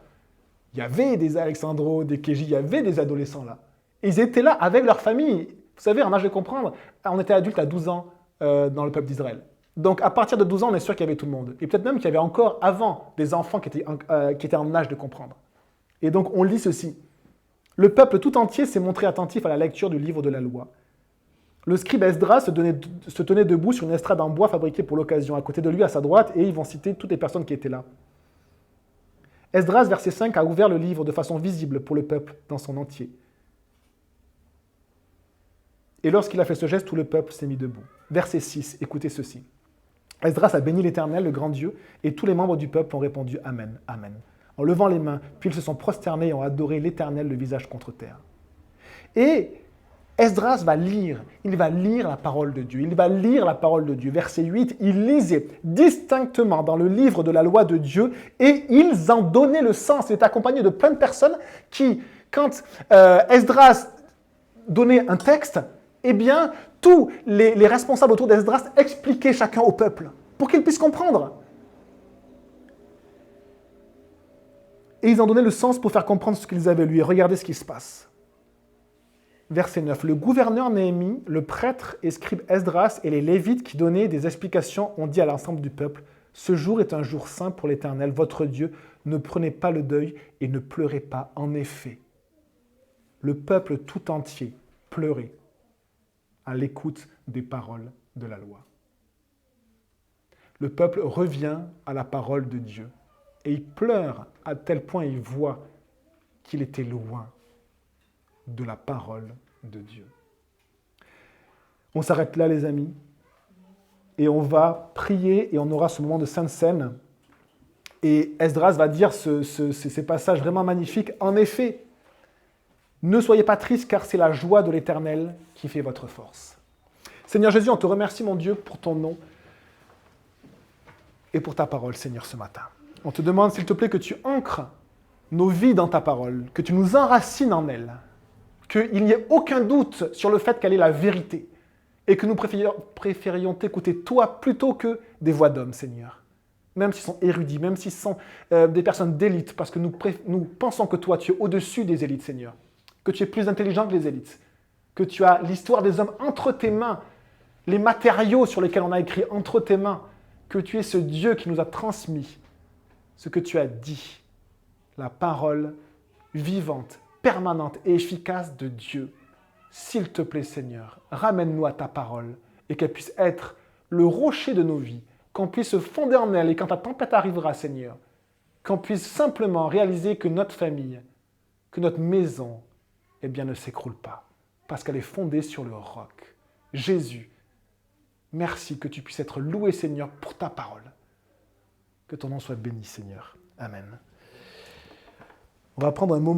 Il y avait des Alexandros, des Kéji, il y avait des adolescents là. Ils étaient là avec leur famille. Vous savez, en âge de comprendre, on était adulte à 12 ans dans le peuple d'Israël. Donc à partir de 12 ans, on est sûr qu'il y avait tout le monde. Et peut-être même qu'il y avait encore avant des enfants qui étaient en âge de comprendre. Et donc on lit ceci. Le peuple tout entier s'est montré attentif à la lecture du livre de la loi. Le scribe Esdras se tenait debout sur une estrade en bois fabriquée pour l'occasion, à côté de lui, à sa droite, et ils vont citer toutes les personnes qui étaient là. Esdras, verset 5, a ouvert le livre de façon visible pour le peuple dans son entier. Et lorsqu'il a fait ce geste, tout le peuple s'est mis debout. Verset 6, écoutez ceci. Esdras a béni l'Éternel, le grand Dieu, et tous les membres du peuple ont répondu « Amen, Amen ». En levant les mains, puis ils se sont prosternés et ont adoré l'Éternel, le visage contre terre. Et Esdras va lire, il va lire la parole de Dieu, il va lire la parole de Dieu. Verset 8, il lisait distinctement dans le livre de la loi de Dieu et ils en donnaient le sens. Il est accompagné de plein de personnes qui, quand Esdras donnait un texte, eh bien, tous les responsables autour d'Esdras expliquaient chacun au peuple pour qu'ils puissent comprendre. Et ils en donnaient le sens pour faire comprendre ce qu'ils avaient lu. Et regardez ce qui se passe. Verset 9. Le gouverneur Néhémie, le prêtre et scribe Esdras et les Lévites qui donnaient des explications ont dit à l'ensemble du peuple « Ce jour est un jour saint pour l'Éternel, votre Dieu. Ne prenez pas le deuil et ne pleurez pas. En effet, le peuple tout entier pleurait à l'écoute des paroles de la loi. » Le peuple revient à la parole de Dieu. Et il pleure à tel point il voit qu'il était loin de la parole de Dieu. On s'arrête là, les amis, et on va prier et on aura ce moment de Sainte Seine. Et Esdras va dire ces passages vraiment magnifiques. En effet, ne soyez pas tristes car c'est la joie de l'Éternel qui fait votre force. Seigneur Jésus, on te remercie, mon Dieu, pour ton nom et pour ta parole, Seigneur, ce matin. On te demande, s'il te plaît, que tu ancres nos vies dans ta parole, que tu nous enracines en elle, qu'il n'y ait aucun doute sur le fait qu'elle est la vérité et que nous préférions t'écouter toi plutôt que des voix d'hommes, Seigneur. Même s'ils sont érudits, même s'ils sont des personnes d'élite, parce que nous pensons que toi, tu es au-dessus des élites, Seigneur, que tu es plus intelligent que les élites, que tu as l'histoire des hommes entre tes mains, les matériaux sur lesquels on a écrit entre tes mains, que tu es ce Dieu qui nous a transmis ce que tu as dit, la parole vivante, permanente et efficace de Dieu. S'il te plaît, Seigneur, ramène-nous à ta parole et qu'elle puisse être le rocher de nos vies, qu'on puisse se fonder en elle et quand ta tempête arrivera, Seigneur, qu'on puisse simplement réaliser que notre famille, que notre maison, eh bien, ne s'écroule pas parce qu'elle est fondée sur le roc. Jésus, merci que tu puisses être loué, Seigneur, pour ta parole. Que ton nom soit béni, Seigneur. Amen. On va prendre un moment.